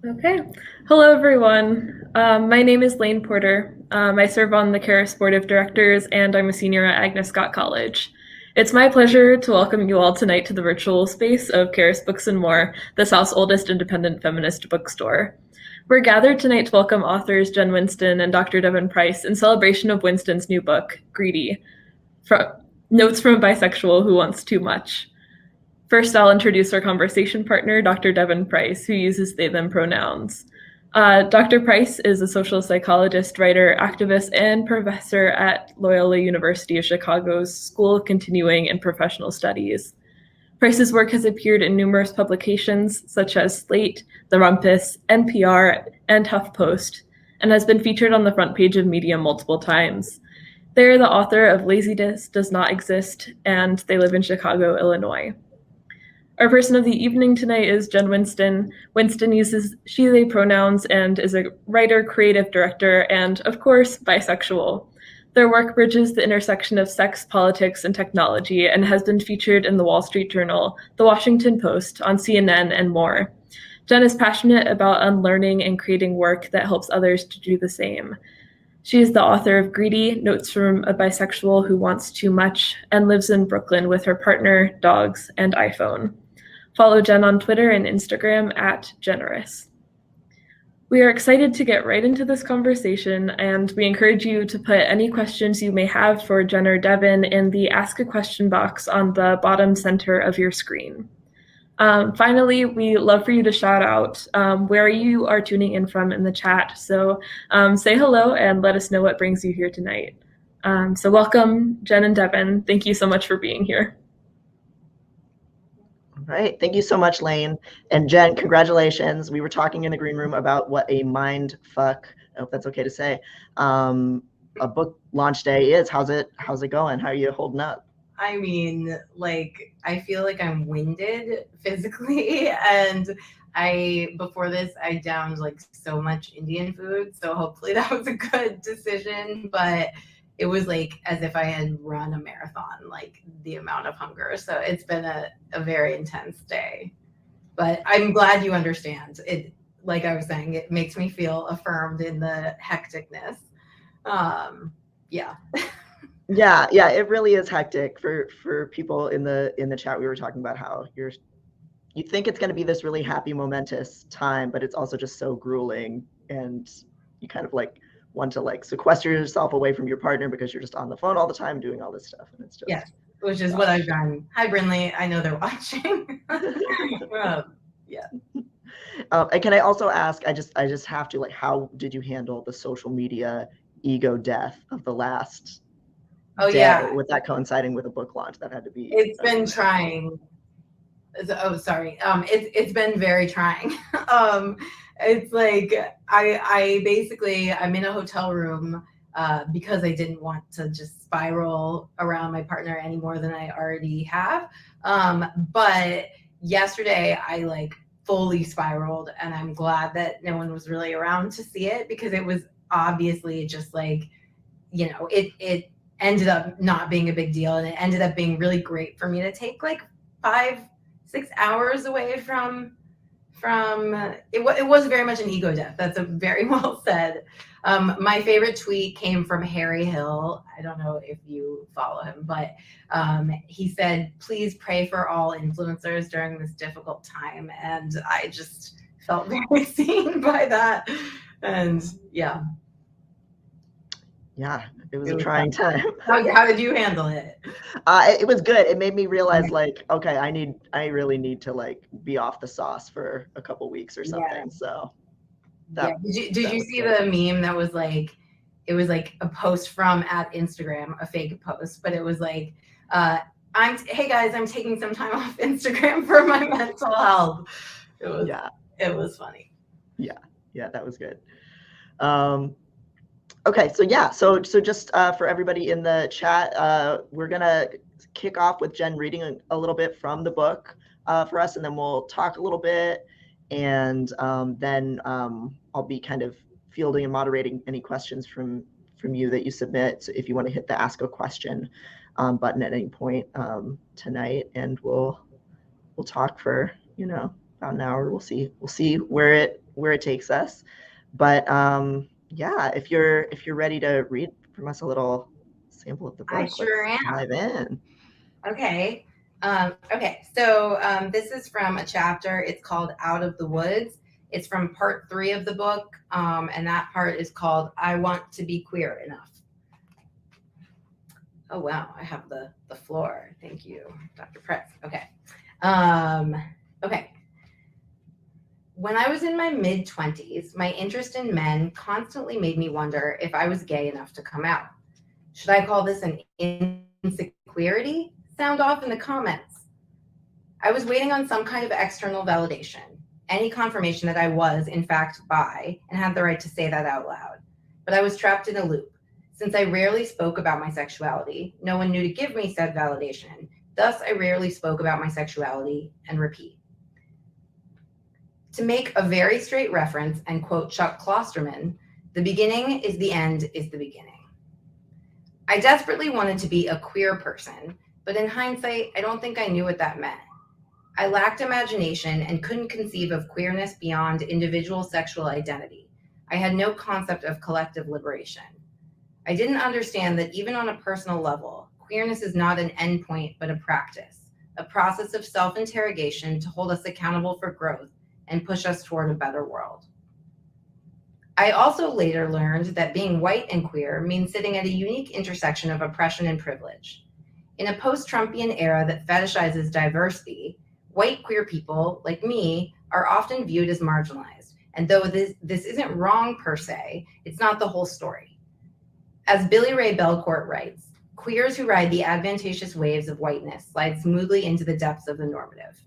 Okay. Hello, everyone. My name is Lane Porter. I serve on the Caris Board of Directors, and I'm a senior at Agnes Scott College. It's my pleasure to welcome you all tonight to the virtual space of Caris Books and More, the South's oldest independent feminist bookstore. We're gathered tonight to welcome authors Jen Winston and Dr. Devon Price in celebration of Winston's new book, Greedy, from Notes from a Bisexual Who Wants Too Much. First, I'll introduce our conversation partner, Dr. Devon Price, who uses they, them pronouns. Dr. Price is a social psychologist, writer, activist, and professor at Loyola University of Chicago's School of Continuing and Professional Studies. Price's work has appeared in numerous publications such as Slate, The Rumpus, NPR, and HuffPost, and has been featured on the front page of Medium multiple times. They are the author of Laziness Does Not Exist, and they live in Chicago, Illinois. Our person of the evening tonight is Jen Winston. Winston uses she, they pronouns and is a writer, creative director, and, of course, bisexual. Their work bridges the intersection of sex, politics, and technology and has been featured in the Wall Street Journal, the Washington Post, on CNN, and more. Jen is passionate about unlearning and creating work that helps others to do the same. She is the author of Greedy, Notes from a Bisexual Who Wants Too Much, and lives in Brooklyn with her partner, dogs, and iPhone. Follow Jen on Twitter and Instagram at Generous. We are excited to get right into this conversation, and we encourage you to put any questions you may have for Jen or Devon in the Ask a Question box on the bottom center of your screen. Finally, we love for you to shout out where you are tuning in from in the chat. So say hello and let us know what brings you here tonight. So welcome, Jen and Devon. Thank you so much for being here. All right. Thank you so much, Lane. And Jen, congratulations. We were talking in the green room about what a mind fuck, I hope that's okay to say, a book launch day is. How's it going? How are you holding up? I mean, like, I feel like I'm winded physically, and before this I downed like so much Indian food, so hopefully that was a good decision, but it was like as if I had run a marathon, like the amount of hunger. So it's been a very intense day. But I'm glad you understand. It, like I was saying, it makes me feel affirmed in the hecticness. Yeah. Yeah, it really is hectic for people in the chat. We were talking about how you think it's going to be this really happy, momentous time, but it's also just so grueling, and you kind of like want to like sequester yourself away from your partner because you're just on the phone all the time doing all this stuff, and it's just which is what I've done. Hi, Brinley. I know they're watching. Yeah. And can I also ask? I just have to, like, how did you handle the social media ego death of the last? Oh, yeah. With that coinciding with a book launch, that had to be. It's been trying. Oh, sorry. It's been very trying. It's like I basically I'm in a hotel room because I didn't want to just spiral around my partner any more than I already have. But yesterday I like fully spiraled, and I'm glad that no one was really around to see it, because it was obviously just like, it ended up not being a big deal, and it ended up being really great for me to take like 5-6 hours away from it was very much an ego death. That's a very well said. My favorite tweet came from Harry Hill. I don't know if you follow him, but he said, "Please pray for all influencers during this difficult time." And I just felt very seen by that. And yeah, it was a trying time. How did you handle it? It was good. It made me realize, like, okay, I really need to like be off the sauce for a couple weeks or something. Yeah. So did you see the meme that was like, it was like a post from at Instagram, a fake post, but it was like, hey guys, I'm taking some time off Instagram for my mental health. It was funny. Yeah, that was good. Okay, so just for everybody in the chat, we're gonna kick off with Jen reading a little bit from the book for us, and then we'll talk a little bit, and then I'll be kind of fielding and moderating any questions from you that you submit. So if you want to hit the Ask a Question button at any point tonight, and we'll talk for about an hour. We'll see where where it takes us. But yeah, if you're ready to read from us a little sample of the book, I sure let's am. dive in. Okay. So this is from a chapter. It's called Out of the Woods. It's from part 3 of the book, and that part is called I Want to Be Queer Enough. Oh, wow. I have the floor. Thank you, Dr. Press. Okay. Okay. When I was in my mid-20s, my interest in men constantly made me wonder if I was gay enough to come out. Should I call this an insecurity? Sound off in the comments. I was waiting on some kind of external validation, any confirmation that I was, in fact, bi, and had the right to say that out loud. But I was trapped in a loop. Since I rarely spoke about my sexuality, no one knew to give me said validation. Thus, I rarely spoke about my sexuality and repeat. To make a very straight reference and quote Chuck Klosterman, the beginning is the end is the beginning. I desperately wanted to be a queer person, but in hindsight, I don't think I knew what that meant. I lacked imagination and couldn't conceive of queerness beyond individual sexual identity. I had no concept of collective liberation. I didn't understand that even on a personal level, queerness is not an endpoint, but a practice, a process of self-interrogation to hold us accountable for growth and push us toward a better world. I also later learned that being white and queer means sitting at a unique intersection of oppression and privilege. In a post-Trumpian era that fetishizes diversity, white queer people, like me, are often viewed as marginalized. And though this isn't wrong per se, it's not the whole story. As Billy Ray Belcourt writes, queers who ride the advantageous waves of whiteness slide smoothly into the depths of the normative.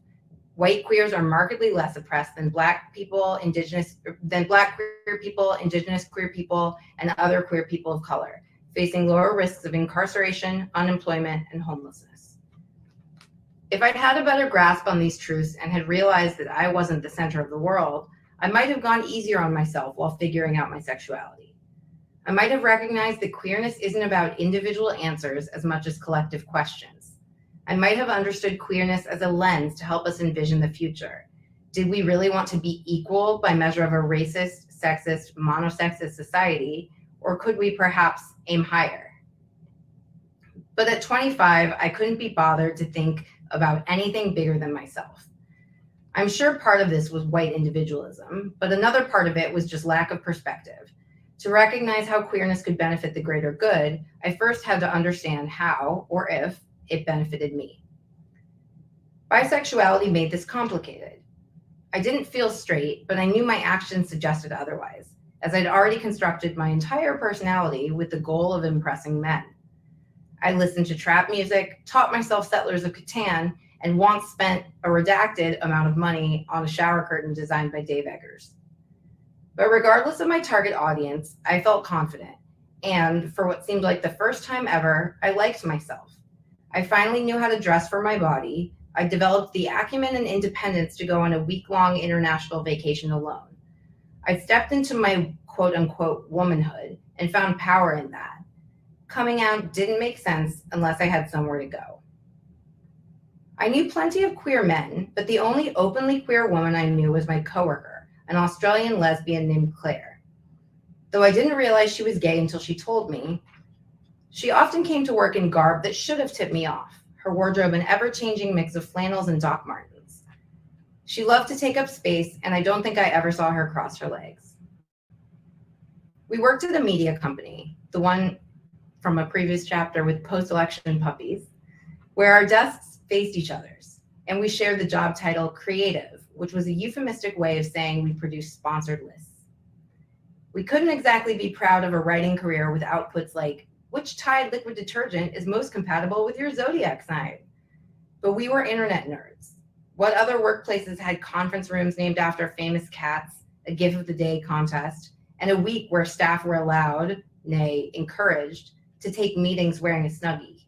White queers are markedly less oppressed than black queer people, indigenous queer people, and other queer people of color, facing lower risks of incarceration, unemployment, and homelessness. If I'd had a better grasp on these truths and had realized that I wasn't the center of the world, I might have gone easier on myself while figuring out my sexuality. I might have recognized that queerness isn't about individual answers as much as collective questions. I might have understood queerness as a lens to help us envision the future. Did we really want to be equal by measure of a racist, sexist, monosexist society, or could we perhaps aim higher? But at 25, I couldn't be bothered to think about anything bigger than myself. I'm sure part of this was white individualism, but another part of it was just lack of perspective. To recognize how queerness could benefit the greater good, I first had to understand how, or if, it benefited me. Bisexuality made this complicated. I didn't feel straight, but I knew my actions suggested otherwise, as I'd already constructed my entire personality with the goal of impressing men. I listened to trap music, taught myself Settlers of Catan, and once spent a redacted amount of money on a shower curtain designed by Dave Eggers. But regardless of my target audience, I felt confident, and for what seemed like the first time ever, I liked myself. I finally knew how to dress for my body. I developed the acumen and independence to go on a week-long international vacation alone. I stepped into my quote-unquote womanhood and found power in that. Coming out didn't make sense unless I had somewhere to go. I knew plenty of queer men, but the only openly queer woman I knew was my coworker, an Australian lesbian named Claire. Though I didn't realize she was gay until she told me, she often came to work in garb that should have tipped me off, her wardrobe an ever-changing mix of flannels and Doc Martens. She loved to take up space, and I don't think I ever saw her cross her legs. We worked at a media company, the one from a previous chapter with post-election puppies, where our desks faced each other's, and we shared the job title creative, which was a euphemistic way of saying we produced sponsored lists. We couldn't exactly be proud of a writing career with outputs like, which Tide liquid detergent is most compatible with your zodiac sign? But we were internet nerds. What other workplaces had conference rooms named after famous cats, a GIF of the day contest, and a week where staff were allowed, nay, encouraged, to take meetings wearing a Snuggie?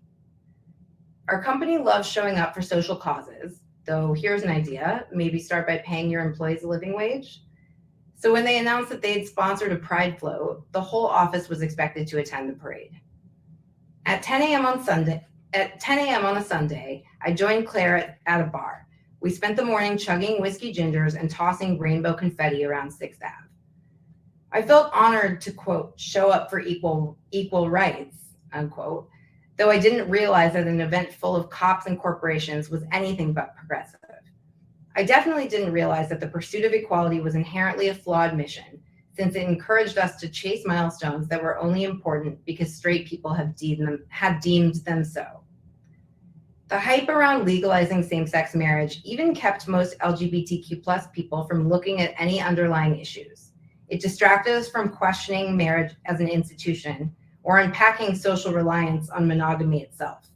Our company loves showing up for social causes, though here's an idea, maybe start by paying your employees a living wage. So when they announced that they'd sponsored a pride float, the whole office was expected to attend the parade. At 10 a.m. on a Sunday, I joined Claire at a bar. We spent the morning chugging whiskey gingers and tossing rainbow confetti around 6th Ave. I felt honored to, quote, show up for equal rights, unquote, though I didn't realize that an event full of cops and corporations was anything but progressive. I definitely didn't realize that the pursuit of equality was inherently a flawed mission, since it encouraged us to chase milestones that were only important because straight people had deemed them so. The hype around legalizing same-sex marriage even kept most LGBTQ+ people from looking at any underlying issues. It distracted us from questioning marriage as an institution or unpacking social reliance on monogamy itself.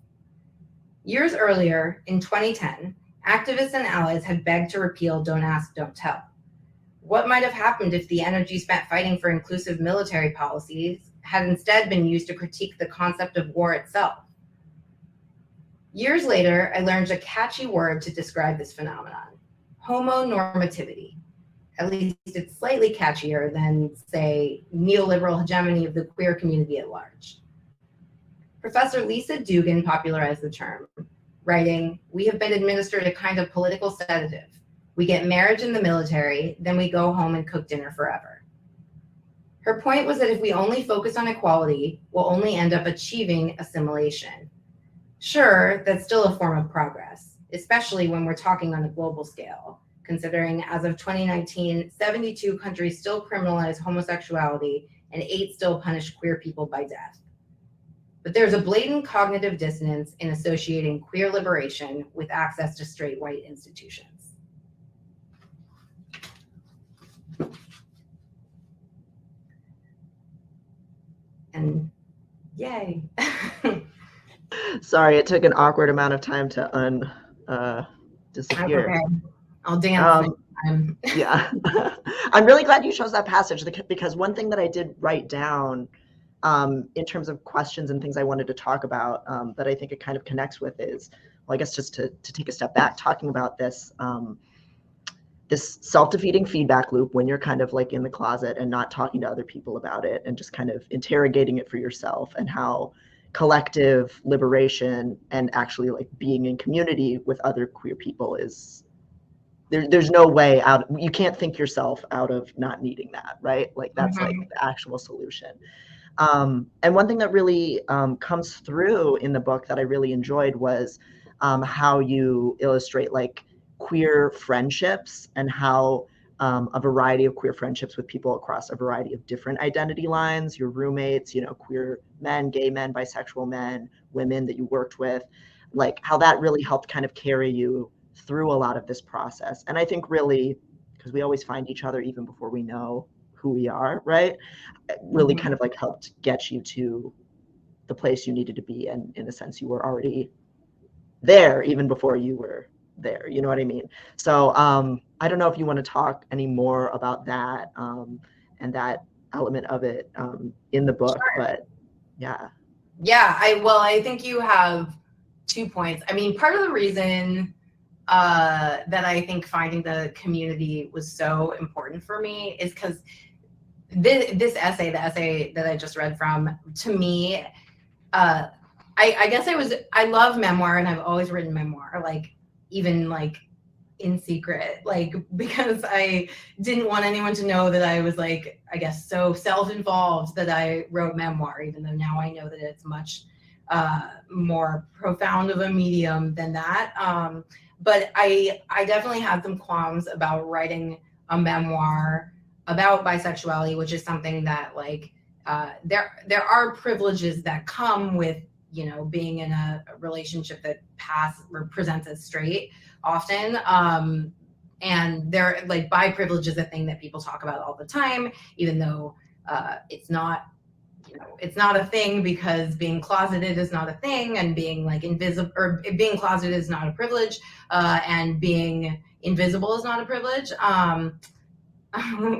Years earlier, in 2010, activists and allies had begged to repeal Don't Ask, Don't Tell. What might have happened if the energy spent fighting for inclusive military policies had instead been used to critique the concept of war itself? Years later, I learned a catchy word to describe this phenomenon: homonormativity. At least it's slightly catchier than, say, neoliberal hegemony of the queer community at large. Professor Lisa Dugan popularized the term, writing, "We have been administered a kind of political sedative. We get marriage in the military, then we go home and cook dinner forever." Her point was that if we only focus on equality, we'll only end up achieving assimilation. Sure, that's still a form of progress, especially when we're talking on a global scale, considering as of 2019, 72 countries still criminalize homosexuality and 8 still punish queer people by death. But there's a blatant cognitive dissonance in associating queer liberation with access to straight white institutions. And yay. Sorry, it took an awkward amount of time to disappear. Okay. I'll dance next time. Yeah. I'm really glad you chose that passage, because one thing that I did write down in terms of questions and things I wanted to talk about that I think it kind of connects with is, well, I guess just to take a step back, talking about this this self-defeating feedback loop when you're kind of like in the closet and not talking to other people about it and just kind of interrogating it for yourself, and how collective liberation and actually like being in community with other queer people is there's no way out. You can't think yourself out of not needing that, right? Like that's like the actual solution. And one thing that really comes through in the book that I really enjoyed was how you illustrate like queer friendships, and how a variety of queer friendships with people across a variety of different identity lines, your roommates, you know, queer men, gay men, bisexual men, women that you worked with, like how that really helped kind of carry you through a lot of this process. And I think really, because we always find each other even before we know who we are, right? It really kind of like helped get you to the place you needed to be. And in a sense, you were already there even before you were there. You know what I mean? So I don't know if you want to talk any more about that and that element of it in the book, Sure. But yeah. Yeah, I think you have 2 points. I mean, part of the reason that I think finding the community was so important for me is because this essay, the essay that I just read from, to me, I guess I love memoir, and I've always written memoir, like even like in secret, like because I didn't want anyone to know that I was like, I guess, so self-involved that I wrote memoir, even though now I know that it's much more profound of a medium than that. But I definitely had some qualms about writing a memoir about bisexuality, which is something that like there are privileges that come with, you know, being in a relationship that presents as straight often. And they're like, bi privilege is a thing that people talk about all the time, even though it's not, you know, it's not a thing, because being closeted is not a thing, and being like invisible, or being closeted is not a privilege, and being invisible is not a privilege.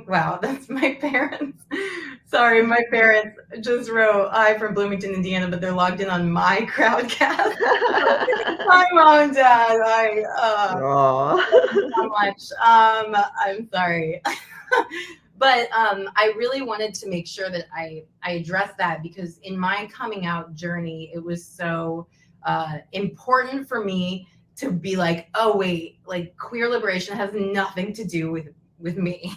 Wow, that's my parents. Sorry, my parents just wrote, "Hi from Bloomington, Indiana," but they're logged in on my Crowdcast. Hi, Mom and Dad. So much. I'm sorry. But I really wanted to make sure that I addressed that, because in my coming out journey, it was so important for me to be like, oh wait, like queer liberation has nothing to do with me.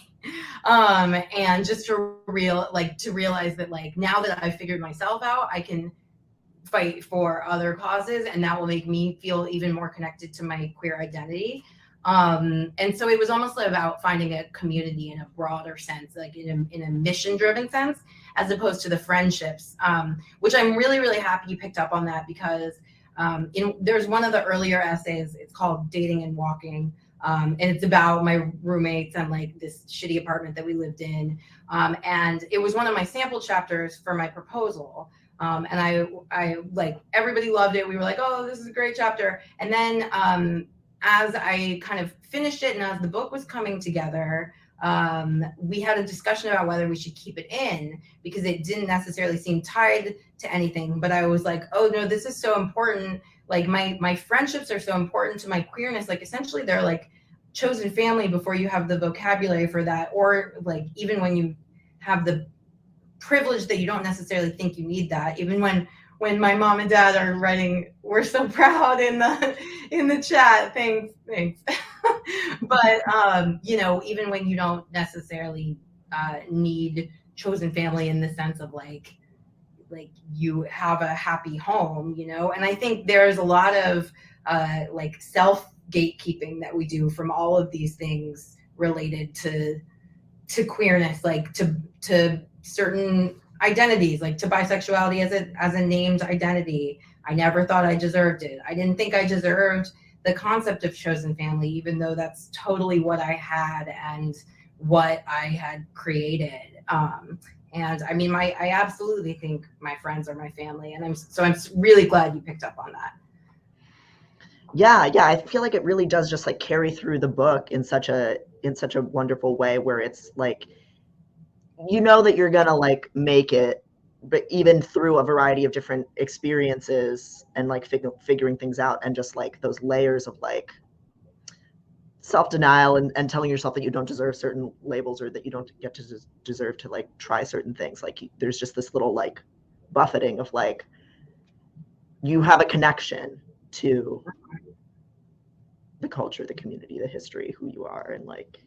And just to realize that like now that I've figured myself out, I can fight for other causes, and that will make me feel even more connected to my queer identity. And so it was almost about finding a community in a broader sense, like in a mission driven sense, as opposed to the friendships, which I'm really, really happy you picked up on that, because there's one of the earlier essays, it's called Dating and Walking. And it's about my roommates and like this shitty apartment that we lived in. And it was one of my sample chapters for my proposal. And I like, everybody loved it. We were like, oh, this is a great chapter. And then as I kind of finished it and as the book was coming together, we had a discussion about whether we should keep it in, because it didn't necessarily seem tied to anything. But I was like, oh no, this is so important. Like my friendships are so important to my queerness. Like essentially they're like chosen family before you have the vocabulary for that, or like even when you have the privilege that you don't necessarily think you need that. Even when my mom and dad are writing, we're so proud in the chat. Thanks. But you know, even when you don't necessarily need chosen family in the sense of like you have a happy home, you know. And I think there's a lot of like self gatekeeping that we do from all of these things related to queerness, like to certain identities, like to bisexuality as a named identity. I never thought I deserved it. I didn't think I deserved the concept of chosen family, even though that's totally what I had and what I had created. And I mean, I absolutely think my friends are my family, and I'm really glad you picked up on that. Yeah, I feel like it really does just like carry through the book in such a wonderful way, where it's like, you know that you're gonna like make it, but even through a variety of different experiences and like figuring things out, and just like those layers of like self-denial and telling yourself that you don't deserve certain labels, or that you don't get to deserve to like try certain things. Like there's just this little like buffeting of like, you have a connection to the culture, the community, the history, who you are, and like.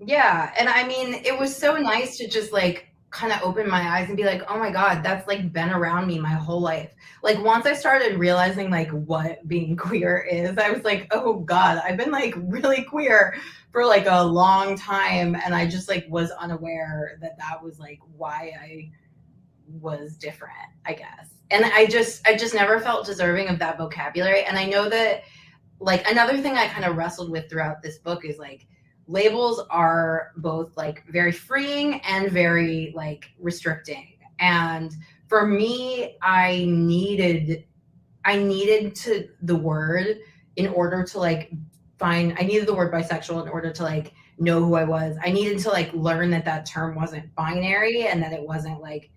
Yeah, and I mean, it was so nice to just like kind of open my eyes and be like, oh my God, that's like been around me my whole life. Like once I started realizing like what being queer is, I was like, oh God, I've been like really queer for like a long time. And I just like was unaware that that was like why I was different, I guess. And I just never felt deserving of that vocabulary. And I know that like another thing I kind of wrestled with throughout this book is like, labels are both like very freeing and very like restricting. And for me, I needed to the word in order to like I needed the word bisexual in order to like know who I was. I needed to like learn that term wasn't binary and that it wasn't like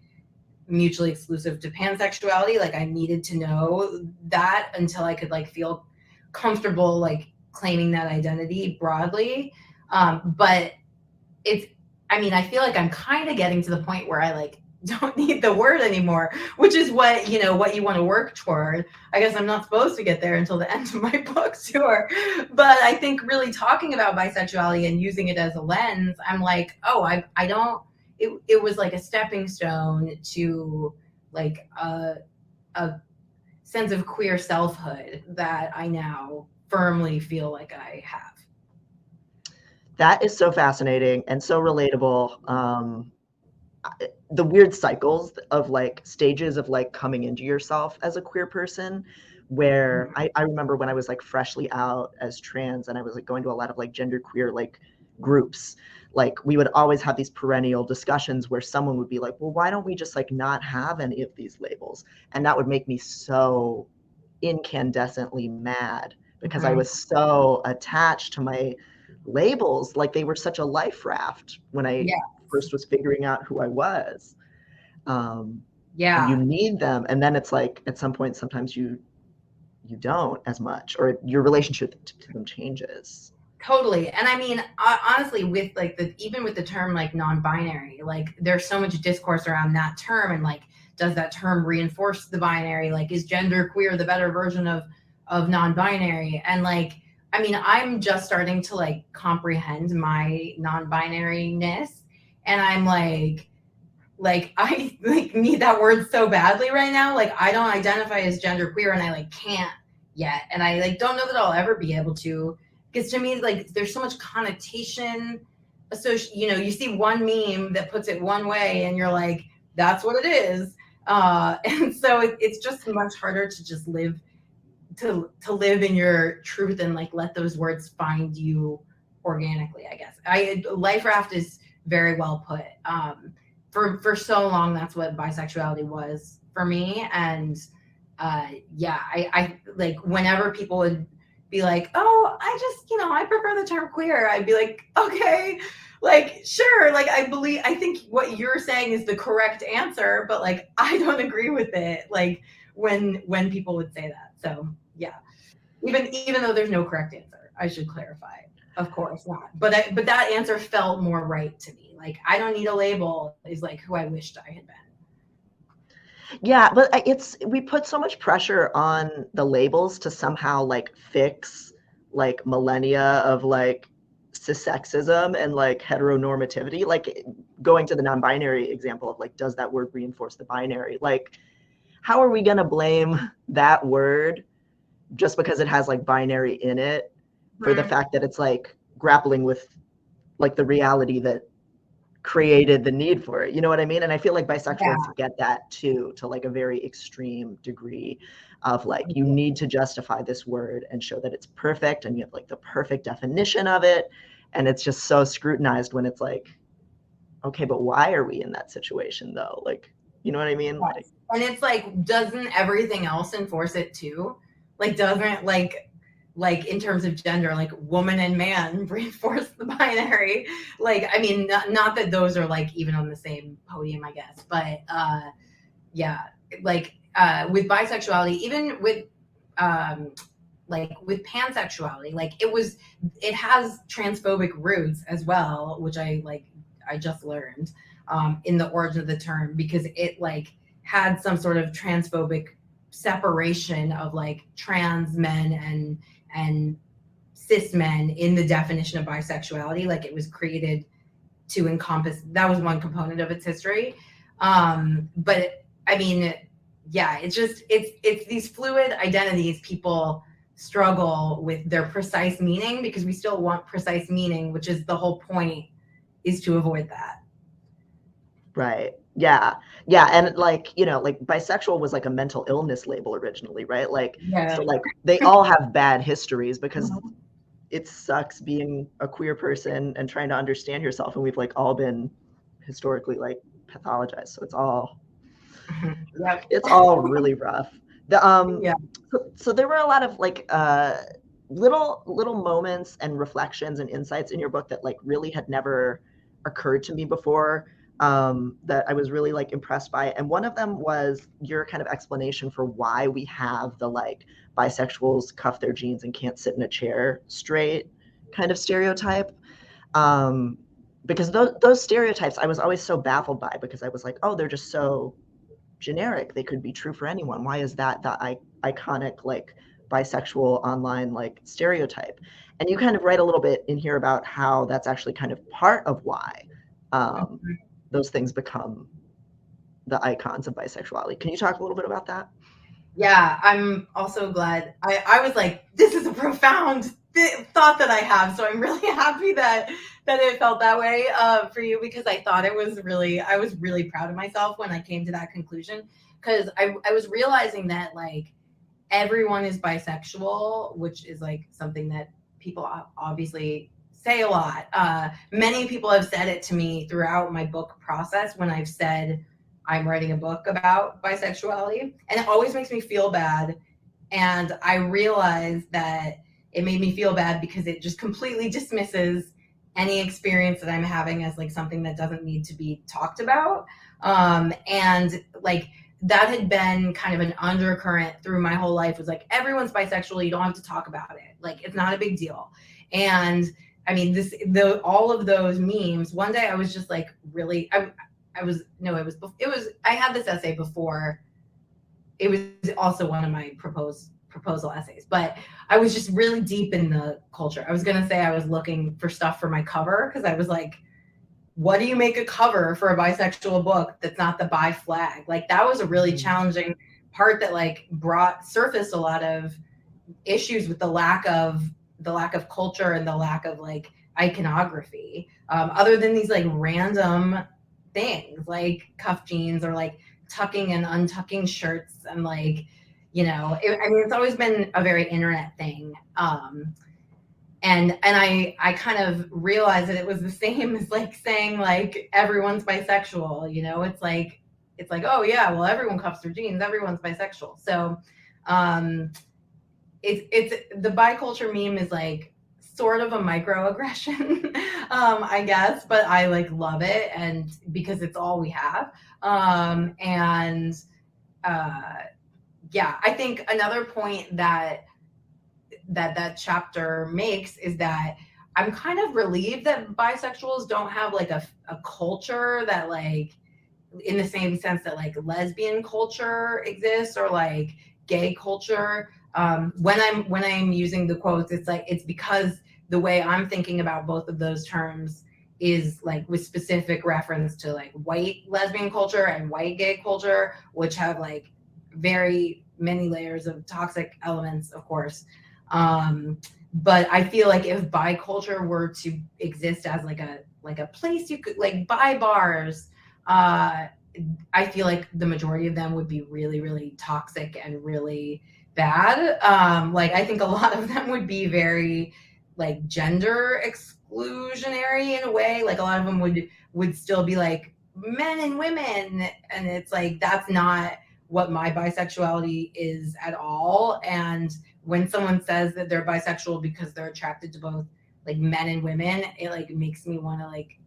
mutually exclusive to pansexuality. Like I needed to know that until I could like feel comfortable like claiming that identity broadly. But I feel like I'm kind of getting to the point where I like don't need the word anymore, which is what you want to work toward. I guess I'm not supposed to get there until the end of my book tour. But I think really talking about bisexuality and using it as a lens, I'm like, oh, I don't, it was like a stepping stone to like a sense of queer selfhood that I now firmly feel like I have. That is so fascinating and so relatable. The weird cycles of like stages of like coming into yourself as a queer person, where I remember when I was like freshly out as trans, and I was like going to a lot of like genderqueer like groups, like we would always have these perennial discussions where someone would be like, well, why don't we just like not have any of these labels? And that would make me so incandescently mad, because I was so attached to my labels, like they were such a life raft when I first was figuring out who I was. And you need them, and then it's like at some point sometimes you don't as much, or your relationship to them changes. Totally. And I mean, honestly, with like even with the term like non-binary, like there's so much discourse around that term, and like does that term reinforce the binary? Like is gender queer the better version of non-binary. And like, I mean, I'm just starting to like comprehend my non-binariness, and I'm like I like need that word so badly right now. Like I don't identify as genderqueer, and I like can't yet, and I like don't know that I'll ever be able to, because to me like there's so much connotation associated. You know, you see one meme that puts it one way and you're like, that's what it is. And so it's just much harder to just live to live in your truth and like let those words find you organically, I guess. Life raft is very well put. For so long, that's what bisexuality was for me. And yeah, I like whenever people would be like, oh, I just, you know, I prefer the term queer, I'd be like, okay, like sure, like I think what you're saying is the correct answer, but like I don't agree with it, like when people would say that. So yeah, even though there's no correct answer, I should clarify, of course not, but that answer felt more right to me. Like I don't need a label is like who I wished I had been. Yeah, but we put so much pressure on the labels to somehow like fix like millennia of like cissexism and like heteronormativity. Like going to the non-binary example of like, does that word reinforce the binary? Like, how are we gonna blame that word just because it has like binary in it for the fact that it's like grappling with like the reality that created the need for it? You know what I mean? And I feel like bisexuals get that too, to like a very extreme degree of like, you need to justify this word and show that it's perfect and you have like the perfect definition of it. And it's just so scrutinized when it's like, okay, but why are we in that situation though? Like, you know what I mean? Like, and it's like, doesn't everything else enforce it too? Like, doesn't like in terms of gender, like woman and man reinforce the binary? Like, I mean, not that those are like even on the same podium, I guess, but yeah, like with bisexuality, even with like with pansexuality, like it has transphobic roots as well, which I just learned in the origin of the term, because it like had some sort of transphobic separation of like trans men and cis men in the definition of bisexuality. Like it was created to encompass, that was one component of its history. But I mean, yeah, it's these fluid identities people struggle with their precise meaning, because we still want precise meaning, which is the whole point, is to avoid that. Right. Yeah. Yeah. And like, you know, like bisexual was like a mental illness label originally, right? Like, so like they all have bad histories because it sucks being a queer person and trying to understand yourself. And we've like all been historically like pathologized. So it's all, it's all really rough. So there were a lot of like little moments and reflections and insights in your book that like really had never occurred to me before, that I was really like impressed by. And one of them was your kind of explanation for why we have the like bisexuals cuff their jeans and can't sit in a chair straight kind of stereotype. Because those stereotypes I was always so baffled by, because I was like, oh, they're just so generic. They could be true for anyone. Why is that the iconic like bisexual online like stereotype? And you kind of write a little bit in here about how that's actually kind of part of why those things become the icons of bisexuality. Can you talk a little bit about that? Yeah, I'm also glad. I was like, this is a profound thought that I have. So I'm really happy that it felt that way for you, because I thought I was really proud of myself when I came to that conclusion, because I was realizing that like everyone is bisexual, which is like something that people obviously say a lot. Many people have said it to me throughout my book process when I've said I'm writing a book about bisexuality, and it always makes me feel bad. And I realized that it made me feel bad because it just completely dismisses any experience that I'm having as like something that doesn't need to be talked about. And like that had been kind of an undercurrent through my whole life, was like, everyone's bisexual, you don't have to talk about it. Like, it's not a big deal. And I mean, all of those memes, one day I was just like, really, I had this essay before. It was also one of my proposed proposal essays, but I was just really deep in the culture. I was going to say I was looking for stuff for my cover because I was like, what do you make a cover for a bisexual book that's not the bi flag? Like that was a really challenging part that like surfaced a lot of issues with the lack of culture and the lack of like iconography, other than these like random things like cuff jeans or like tucking and untucking shirts and like, I mean, it's always been a very internet thing. And I kind of realized that it was the same as like saying like everyone's bisexual, it's like, oh yeah, well everyone cuffs their jeans, everyone's bisexual. So it's the biculture meme is like sort of a microaggression, I guess, but I like love it, and because it's all we have. Yeah, I think another point that chapter makes is that I'm kind of relieved that bisexuals don't have like a culture that like in the same sense that like lesbian culture exists or like gay culture. When I'm using the quotes, it's like it's because the way I'm thinking about both of those terms is like with specific reference to like white lesbian culture and white gay culture, which have like very many layers of toxic elements, of course. But I feel like if biculture were to exist as like a place you could like bi bars, I feel like the majority of them would be really, really toxic and really bad. Like I think a lot of them would be very like gender exclusionary in a way. Like a lot of them would still be like men and women, and it's like that's not what my bisexuality is at all. And when someone says that they're bisexual because they're attracted to both like men and women, it like makes me want to like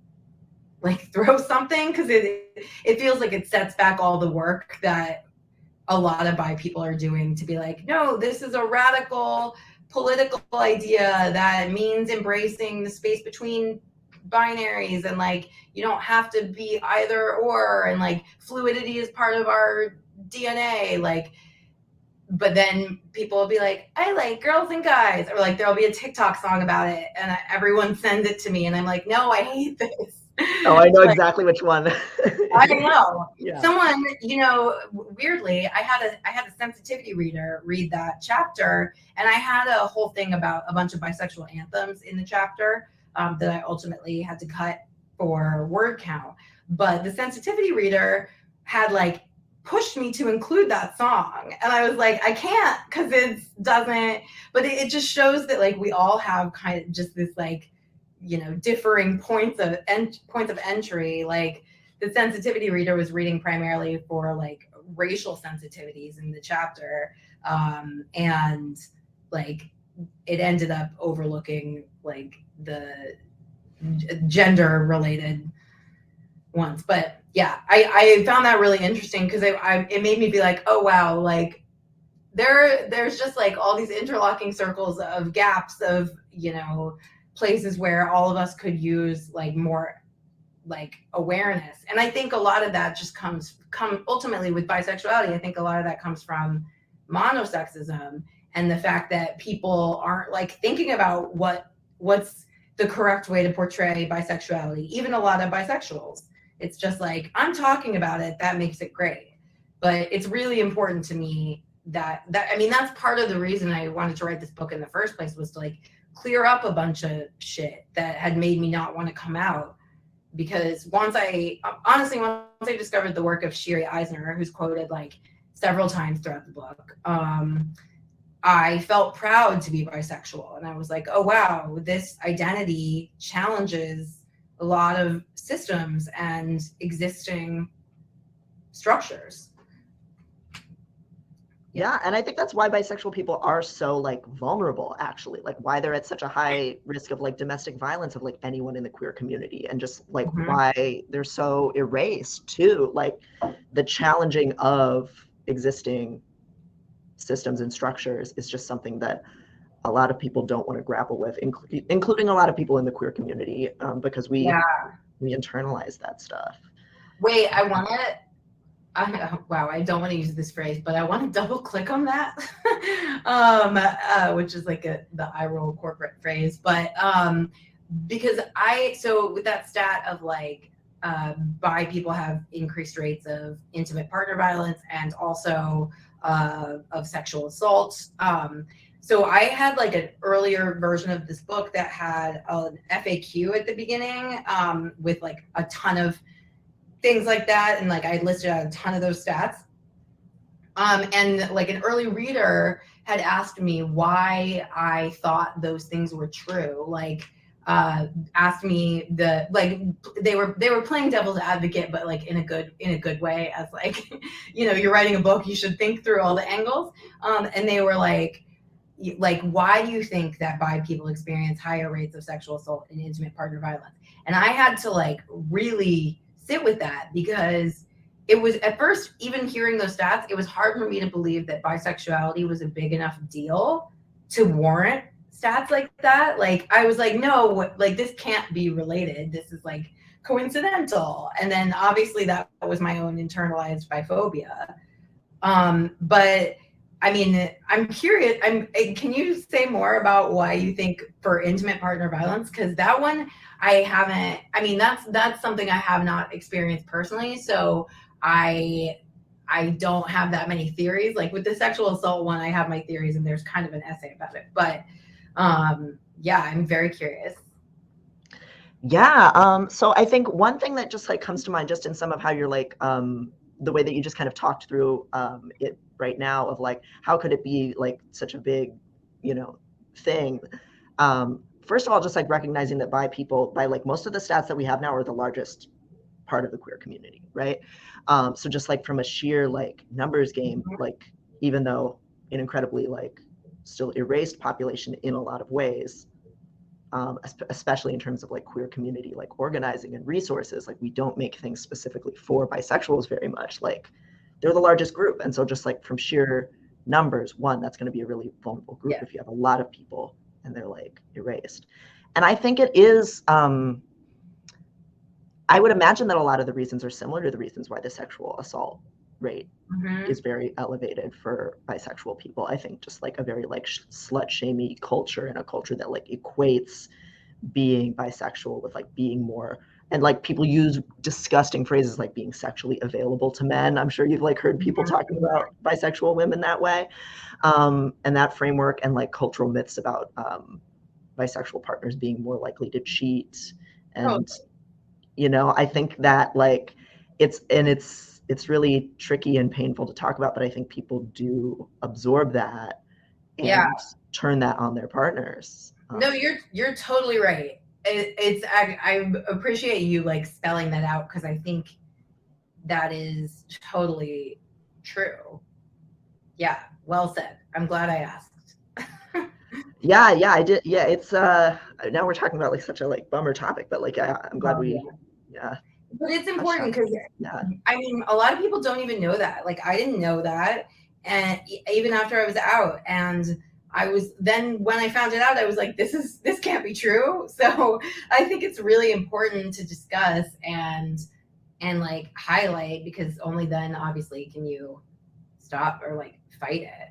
throw something, because it feels like it sets back all the work that a lot of bi people are doing to be like, no, this is a radical political idea that means embracing the space between binaries, and like you don't have to be either or, and like fluidity is part of our DNA, like. But then people will be like, I like girls and guys, or like there'll be a TikTok song about it and everyone sends it to me and I'm like, no, I hate this. Oh, I know like, exactly which one. I know. Yeah. Someone, weirdly, I had a sensitivity reader read that chapter, and I had a whole thing about a bunch of bisexual anthems in the chapter that I ultimately had to cut for word count. But the sensitivity reader had like pushed me to include that song, and I was like, I can't, because it doesn't. But it just shows that like we all have kind of just this like differing points of entry. Like the sensitivity reader was reading primarily for like racial sensitivities in the chapter, and like it ended up overlooking like the gender related ones. But yeah, I found that really interesting because it made me be like, oh wow, like there's just like all these interlocking circles of gaps of places where all of us could use like more like awareness. And I think a lot of that just comes ultimately with bisexuality. I think a lot of that comes from monosexism and the fact that people aren't like thinking about what's the correct way to portray bisexuality. Even a lot of bisexuals, it's just like, I'm talking about it, that makes it great. But it's really important to me that I mean, that's part of the reason I wanted to write this book in the first place, was to like clear up a bunch of shit that had made me not want to come out. Because once I discovered the work of Shiri Eisner, who's quoted like several times throughout the book, I felt proud to be bisexual. And I was like, oh wow, this identity challenges a lot of systems and existing structures. Yeah, and I think that's why bisexual people are so like vulnerable, actually, like why they're at such a high risk of like domestic violence of like anyone in the queer community, and just like why they're so erased too. Like the challenging of existing systems and structures is just something that a lot of people don't want to grapple with, including a lot of people in the queer community, because we internalize that stuff. Wait, I want to wow, I don't want to use this phrase, but I want to double click on that, which is like the eye roll corporate phrase. But because so with that stat of like bi people have increased rates of intimate partner violence and also of sexual assault. So I had like an earlier version of this book that had an FAQ at the beginning with like a ton of things like that, and like I listed out a ton of those stats. And like an early reader had asked me why I thought those things were true. Like asked me they were playing devil's advocate, but like in a good way, as like, you're writing a book, you should think through all the angles. And they were like, why do you think that bi people experience higher rates of sexual assault and intimate partner violence? And I had to like really sit with that, because it was at first, even hearing those stats, it was hard for me to believe that bisexuality was a big enough deal to warrant stats like that. Like I was like, no, like this can't be related. This is like coincidental. And then obviously that was my own internalized biphobia. But I mean, I'm curious. Can you say more about why you think for intimate partner violence? Because that one I haven't. I mean, that's something I have not experienced personally. So I don't have that many theories. Like with the sexual assault one, I have my theories, and there's kind of an essay about it. But yeah, I'm very curious. Yeah. So I think one thing that just like comes to mind just in some of how you're like the way that you just kind of talked through it right now of like, how could it be like such a big, thing? First of all, just like recognizing that bi people, by like most of the stats that we have now, are the largest part of the queer community, right? So just like from a sheer like numbers game, like even though an incredibly like still erased population in a lot of ways, especially in terms of like queer community, like organizing and resources, like we don't make things specifically for bisexuals very much. Like they're the largest group. And so just like from sheer numbers, one, that's going to be a really vulnerable group if you have a lot of people and they're like erased. And I think it is, I would imagine that a lot of the reasons are similar to the reasons why the sexual assault rate is very elevated for bisexual people. I think just like a very like slut shamey culture, and a culture that like equates being bisexual with like being more, and like people use disgusting phrases like being sexually available to men. I'm sure you've like heard people talking about bisexual women that way, and that framework, and like cultural myths about bisexual partners being more likely to cheat. And I think that like it's really tricky and painful to talk about, but I think people do absorb that and turn that on their partners. No, you're totally right. I appreciate you like spelling that out, because I think that is totally true. Yeah, well said. I'm glad I asked. Yeah, I did. Yeah, it's now we're talking about like such a like bummer topic, but like I'm glad But it's important, because I mean, a lot of people don't even know that. Like I didn't know that, and even after I was out, and I was then when I found it out, I was like, this can't be true. So I think it's really important to discuss and like highlight, because only then obviously can you stop or like fight it.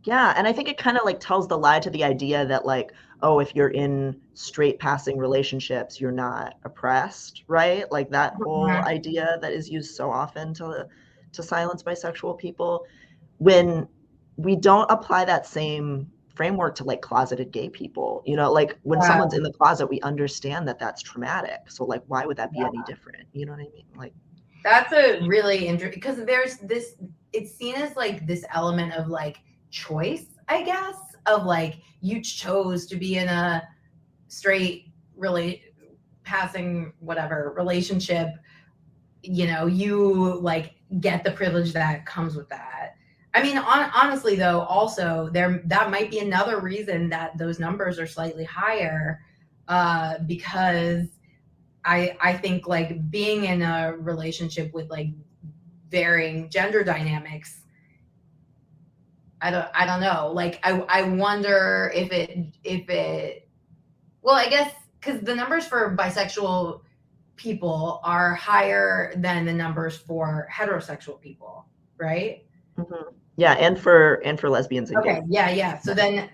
Yeah, and I think it kind of like tells the lie to the idea that like, oh, if you're in straight passing relationships, you're not oppressed, right? Like that whole idea that is used so often to silence bisexual people, when we don't apply that same framework to like closeted gay people. Like when someone's in the closet, we understand that that's traumatic. So like, why would that be any different? You know what I mean? Like that's a really interesting, because there's this, it's seen as like this element of like choice, I guess, of like you chose to be in a straight passing whatever relationship, you like get the privilege that comes with that. I mean, honestly though, also that might be another reason that those numbers are slightly higher, because I think like being in a relationship with like varying gender dynamics, I don't know. Like I wonder if it well, I guess because the numbers for bisexual people are higher than the numbers for heterosexual people, right? Mm-hmm. Yeah, and for lesbians and Okay, gays. yeah. So then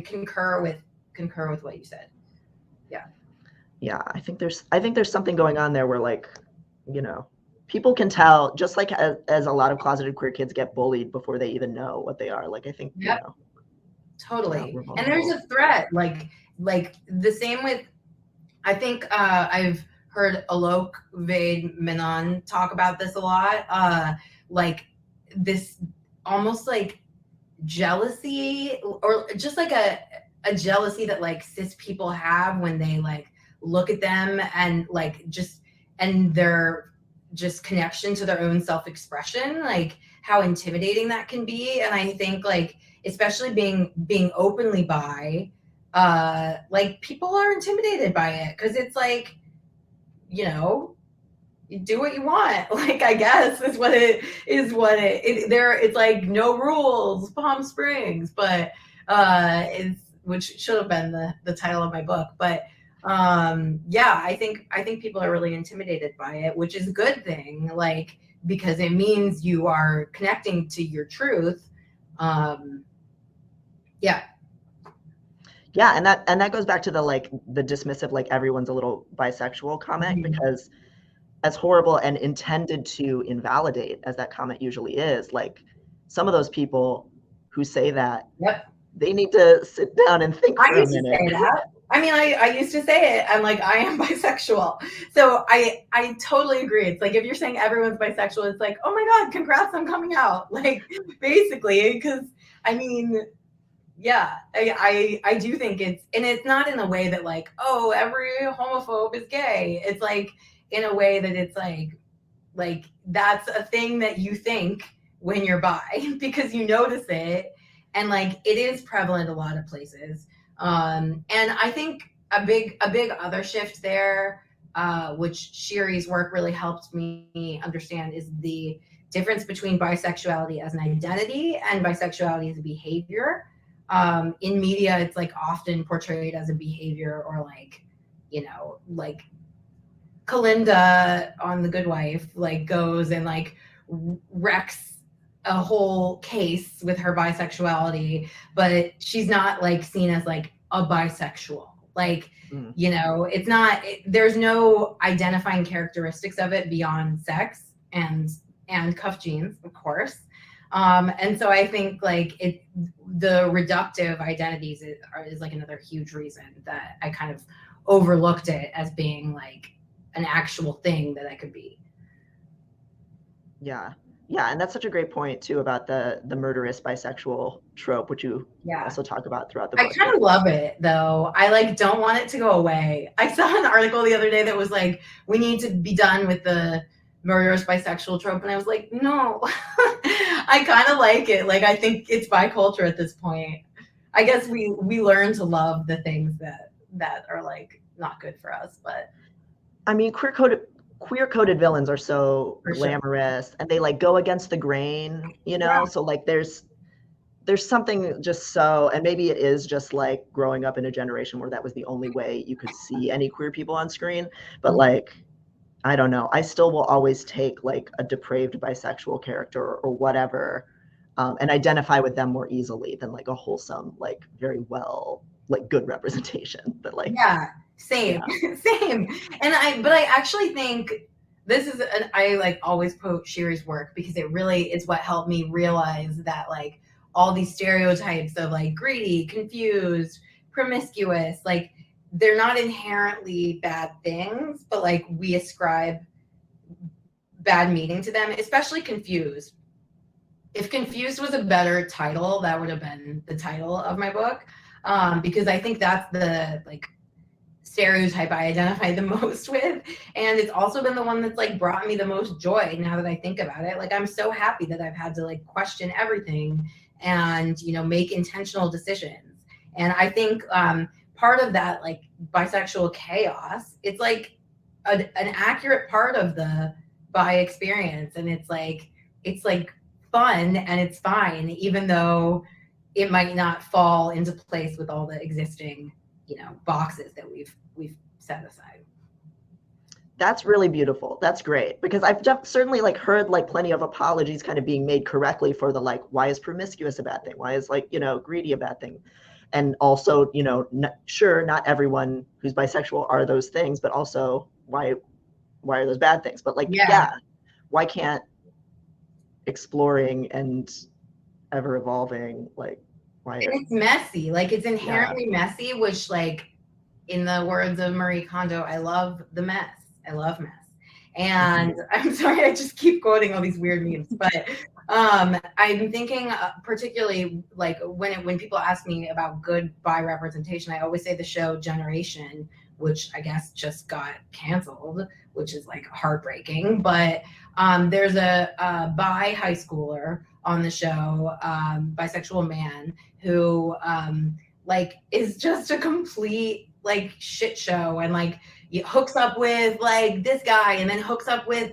concur with what you said. Yeah, I think there's something going on there where, like, people can tell, just like as a lot of closeted queer kids get bullied before they even know what they are. Like, I think Yep. Totally. we're And there's vulnerable. a threat, like the same with, I think I've heard Alok Vade Menon talk about this a lot. Like this almost like jealousy, or just like a jealousy that like cis people have when they like look at them and like just, and their just connection to their own self-expression, like how intimidating that can be. And I think like, especially being openly bi, like people are intimidated by it because it's like, you know, you do what you want. Like, I guess is what it's like no rules, Palm Springs, but it's, which should have been the title of my book. But yeah, I think people are really intimidated by it, which is a good thing, like, because it means you are connecting to your truth. Yeah. Yeah, and that goes back to the, like, the dismissive, like, everyone's a little bisexual comment, Mhm. because as horrible and intended to invalidate as that comment usually is, like, some of those people who say that, Yep. they need to sit down and think I for a used to minute. say that. I mean, I used to say it. I'm like, I am bisexual. So I totally agree. It's like, if you're saying everyone's bisexual, it's like, oh my God, congrats on coming out. Like, basically, because I mean, yeah, I do think and it's not in a way that like, oh, every homophobe is gay. It's like in a way that it's like that's a thing that you think when you're bi because you notice it, and like it is prevalent a lot of places. And I think a big other shift there, which Shiri's work really helped me understand, is the difference between bisexuality as an identity and bisexuality as a behavior. In media, it's like often portrayed as a behavior, or like, like Kalinda on The Good Wife, like goes and like wrecks a whole case with her bisexuality, but she's not like seen as like a bisexual. Like, it's not, there's no identifying characteristics of it beyond sex and cuff jeans, of course. And so I think like the reductive identities is like another huge reason that I kind of overlooked it as being like an actual thing that I could be. Yeah, and that's such a great point too about the murderous bisexual trope, which you also talk about throughout the I book. kind of love it though. I like don't want it to go away. I saw an article the other day that was like, we need to be done with the murderous bisexual trope, and I was like, no. I kind of like it. Like, I think it's bi culture at this point. I guess we learn to love the things that are like not good for us, but I mean, queer coded villains are so glamorous, and they like go against the grain, so like there's something just so, and maybe it is just like growing up in a generation where that was the only way you could see any queer people on screen, but like, I don't know, I still will always take like a depraved bisexual character or whatever, and identify with them more easily than like a wholesome, like very well, like good representation. But like, same. Same. But I actually think this is I like always quote Shiri's work because it really is what helped me realize that like all these stereotypes of like greedy, confused, promiscuous, like they're not inherently bad things, but like we ascribe bad meaning to them, especially confused. If confused was a better title, that would have been the title of my book, because I think that's the like stereotype I identify the most with, and it's also been the one that's like brought me the most joy now that I think about it. Like, I'm so happy that I've had to like question everything and make intentional decisions. And I think part of that like bisexual chaos, it's like an accurate part of the bi experience, and it's like fun and it's fine, even though it might not fall into place with all the existing boxes that we've set aside. That's really beautiful. That's great, because I've certainly like heard like plenty of apologies kind of being made correctly for the like, why is promiscuous a bad thing? Why is like, you know, greedy a bad thing? And also, you know, sure, not everyone who's bisexual are those things, but also why are those bad things? But like, Yeah. yeah, why can't exploring and ever evolving, like, why And are, it's messy. Like it's yeah, inherently messy, which like in the words of Marie Kondo, I love the mess. I love mess. And I'm sorry, I just keep quoting all these weird memes, but I'm thinking particularly like when people ask me about good bi representation, I always say the show Generation, which I guess just got canceled, which is like heartbreaking. But there's a bi high schooler on the show, bisexual man who like is just a complete like shit show, and like hooks up with like this guy and then hooks up with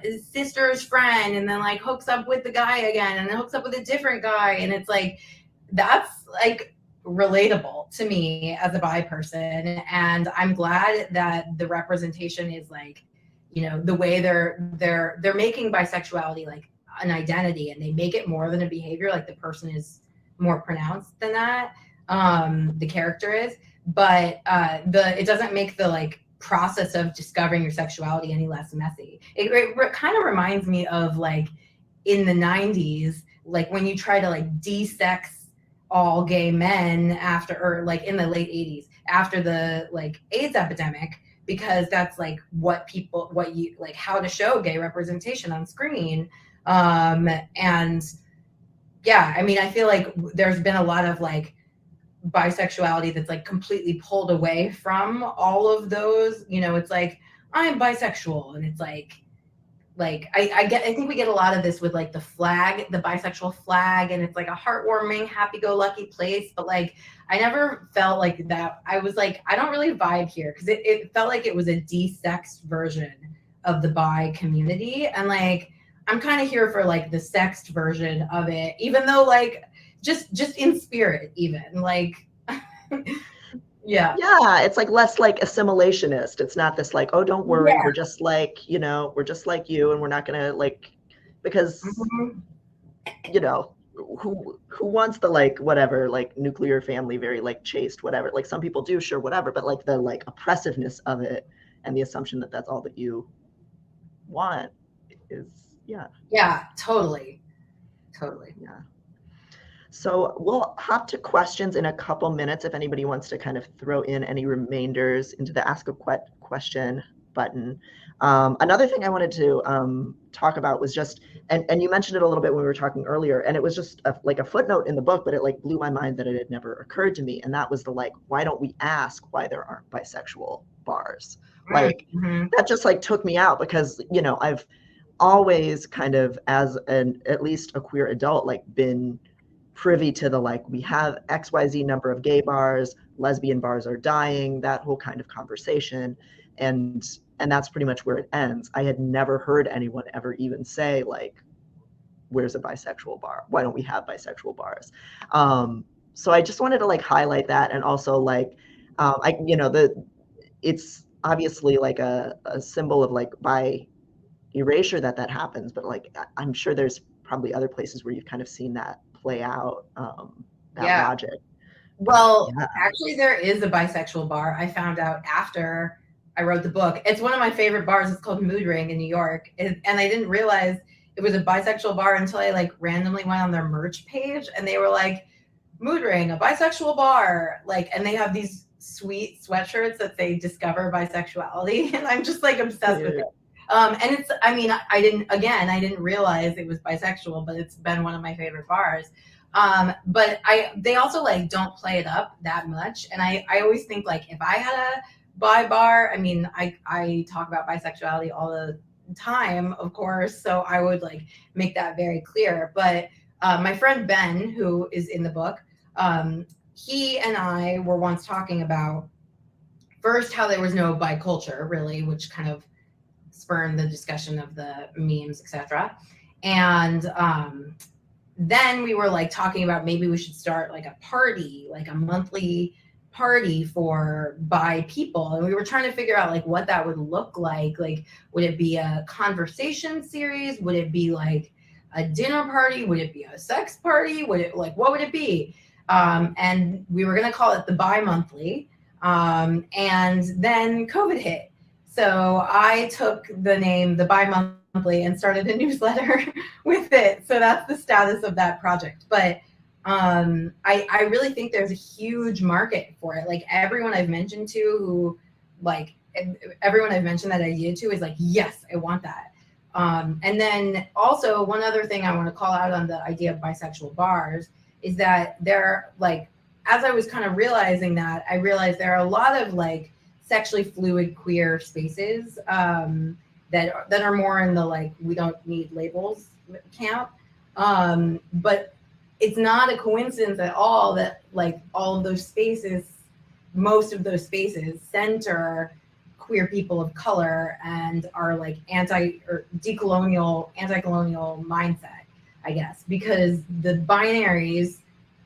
his sister's friend and then like hooks up with the guy again and then hooks up with a different guy, and it's like that's like relatable to me as a bi person, and I'm glad that the representation is like, you know, the way they're making bisexuality like an identity, and they make it more than a behavior. Like the person is more pronounced than that, the character is, but it doesn't make the like process of discovering your sexuality any less messy. It kind of reminds me of like in the 90s, like when you try to like de-sex all gay men after, or like in the late 80s after the like AIDS epidemic, because that's like what you like, how to show gay representation on screen. And yeah, I mean, I feel like there's been a lot of like bisexuality that's like completely pulled away from all of those, you know. It's like I'm bisexual, and it's like I think we get a lot of this with like the flag, the bisexual flag, and it's like a heartwarming, happy-go-lucky place, but like I never felt like that. I was like, I don't really vibe here, because it felt like it was a de-sexed version of the bi community, and like I'm kind of here for like the sexed version of it, even though like just in spirit, even like yeah. yeah, it's like less like assimilationist. It's not this like, oh, don't worry, Yeah. we're just like, you know, we're just like you, and we're not gonna like, because, Mhm. you know, who wants the like whatever like nuclear family, very like chaste whatever, like some people do, sure, whatever, but like the like oppressiveness of it and the assumption that that's all that you want is, yeah, Yeah, totally. Totally. yeah. So we'll hop to questions in a couple minutes if anybody wants to kind of throw in any remainders into the ask a question button. Another thing I wanted to talk about was just, and you mentioned it a little bit when we were talking earlier, and it was just like a footnote in the book, but it like blew my mind that it had never occurred to me. And that was the like, why don't we ask why there aren't bisexual bars? Like Mm-hmm. that just like took me out, because, you know, I've always kind of, as an at least a queer adult, like been privy to the like, we have XYZ number of gay bars, lesbian bars are dying, that whole kind of conversation, and that's pretty much where it ends. I had never heard anyone ever even say like, where's a bisexual bar, why don't we have bisexual bars? So I just wanted to like highlight that, and also like, I, you know, it's obviously like a symbol of like bi erasure that happens, but like I'm sure there's probably other places where you've kind of seen that play out, that Yeah. logic. But Well, yeah, actually, there is a bisexual bar. I found out after I wrote the book. It's one of my favorite bars. It's called Mood Ring in New York, and I didn't realize it was a bisexual bar until I like randomly went on their merch page, and they were like, Mood Ring, a bisexual bar, like, and they have these sweet sweatshirts that they discover bisexuality, and I'm just like obsessed with it. And it's, I mean, I didn't realize it was bisexual, but it's been one of my favorite bars. But they also like don't play it up that much. And I always think like if I had a bi bar, I mean, I talk about bisexuality all the time, of course. So I would like make that very clear. But my friend Ben, who is in the book, he and I were once talking about first how there was no bi culture really, which kind of spurned the discussion of the memes, etc. And then we were like talking about maybe we should start like a party, like a monthly party for bi people, and we were trying to figure out like what that would look like. Like, would it be a conversation series? Would it be like a dinner party? Would it be a sex party? Would it like, what would it be? And we were going to call it the bi-monthly. And then COVID hit. So I took the name the bi-monthly and started a newsletter with it. So that's the status of that project. But I really think there's a huge market for it. Like everyone I've mentioned to who like everyone I've mentioned that idea to is like, yes, I want that. And then also one other thing I want to call out on the idea of bisexual bars is that they're like, as I was kind of realizing that, I realized there are a lot of like sexually fluid queer spaces that are more in the like, we don't need labels camp. But it's not a coincidence at all that like all of those spaces, most of those center queer people of color and are like anti-colonial mindset, I guess, because the binaries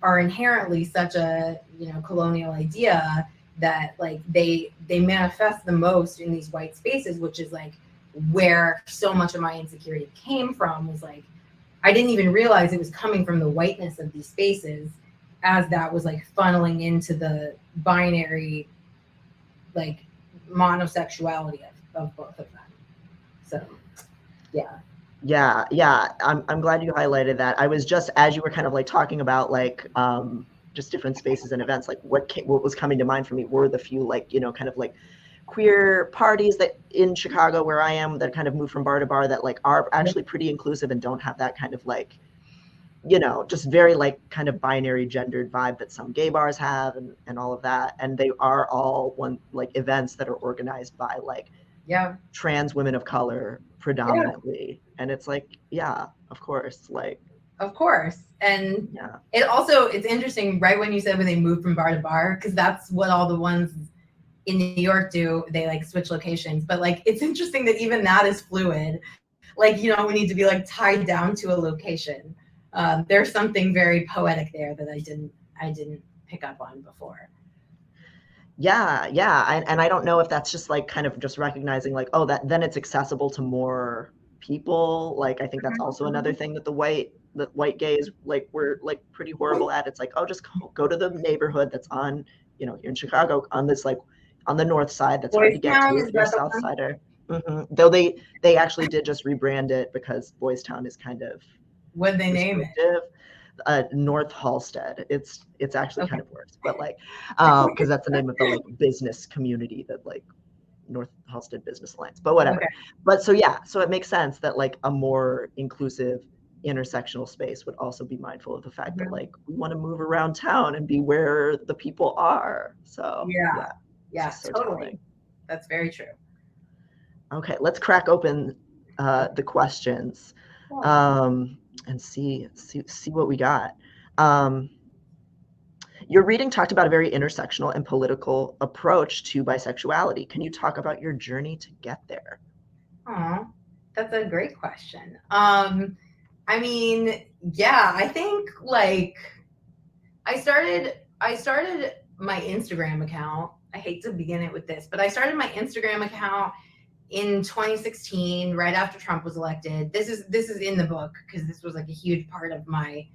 are inherently such a, you know, colonial idea that like they manifest the most in these white spaces, which is like where so much of my insecurity came from. Was like, I didn't even realize it was coming from the whiteness of these spaces as that was like funneling into the binary, like monosexuality of both of them. So, yeah. Yeah. I'm glad you highlighted that. I was just, as you were kind of like talking about like just different spaces and events, like what was coming to mind for me were the few like, you know, kind of like queer parties that in Chicago where I am that kind of move from bar to bar that like are actually pretty inclusive and don't have that kind of like, you know, just very like kind of binary gendered vibe that some gay bars have and all of that. And they are all one like events that are organized by like trans women of color predominantly. And it's like, yeah, of course. Like, of course. And it's interesting, right when you said when they move from bar to bar, because that's what all the ones in New York do, they like switch locations. But like, it's interesting that even that is fluid. Like, you don't need to be like tied down to a location. There's something very poetic there that I didn't pick up on before. Yeah. And I don't know if that's just like kind of just recognizing like, oh, that then it's accessible to more people. Like, I think that's also another thing that the white gays like we're like pretty horrible at. It's like, oh, just go to the neighborhood that's on, you know, here in Chicago on this like on the north side that's hard to get to if you're a south sider. Though they actually did just rebrand it because Boys Town is kind of what'd they name it? North Halstead. It's actually kind of worse, but like because that's the name of the like business community that like North Halstead Business Alliance, but whatever. But so it makes sense that like a more inclusive intersectional space would also be mindful of the fact that like we want to move around town and be where the people are. So yeah, so totally telling. That's very true. Okay, let's crack open the questions and see what we got. Your reading talked about a very intersectional and political approach to bisexuality. Can you talk about your journey to get there? Oh, that's a great question. I mean, yeah, I think like I started my Instagram account. I hate to begin it with this, but I started my Instagram account in 2016, right after Trump was elected. This is in the book because this was like a huge part of my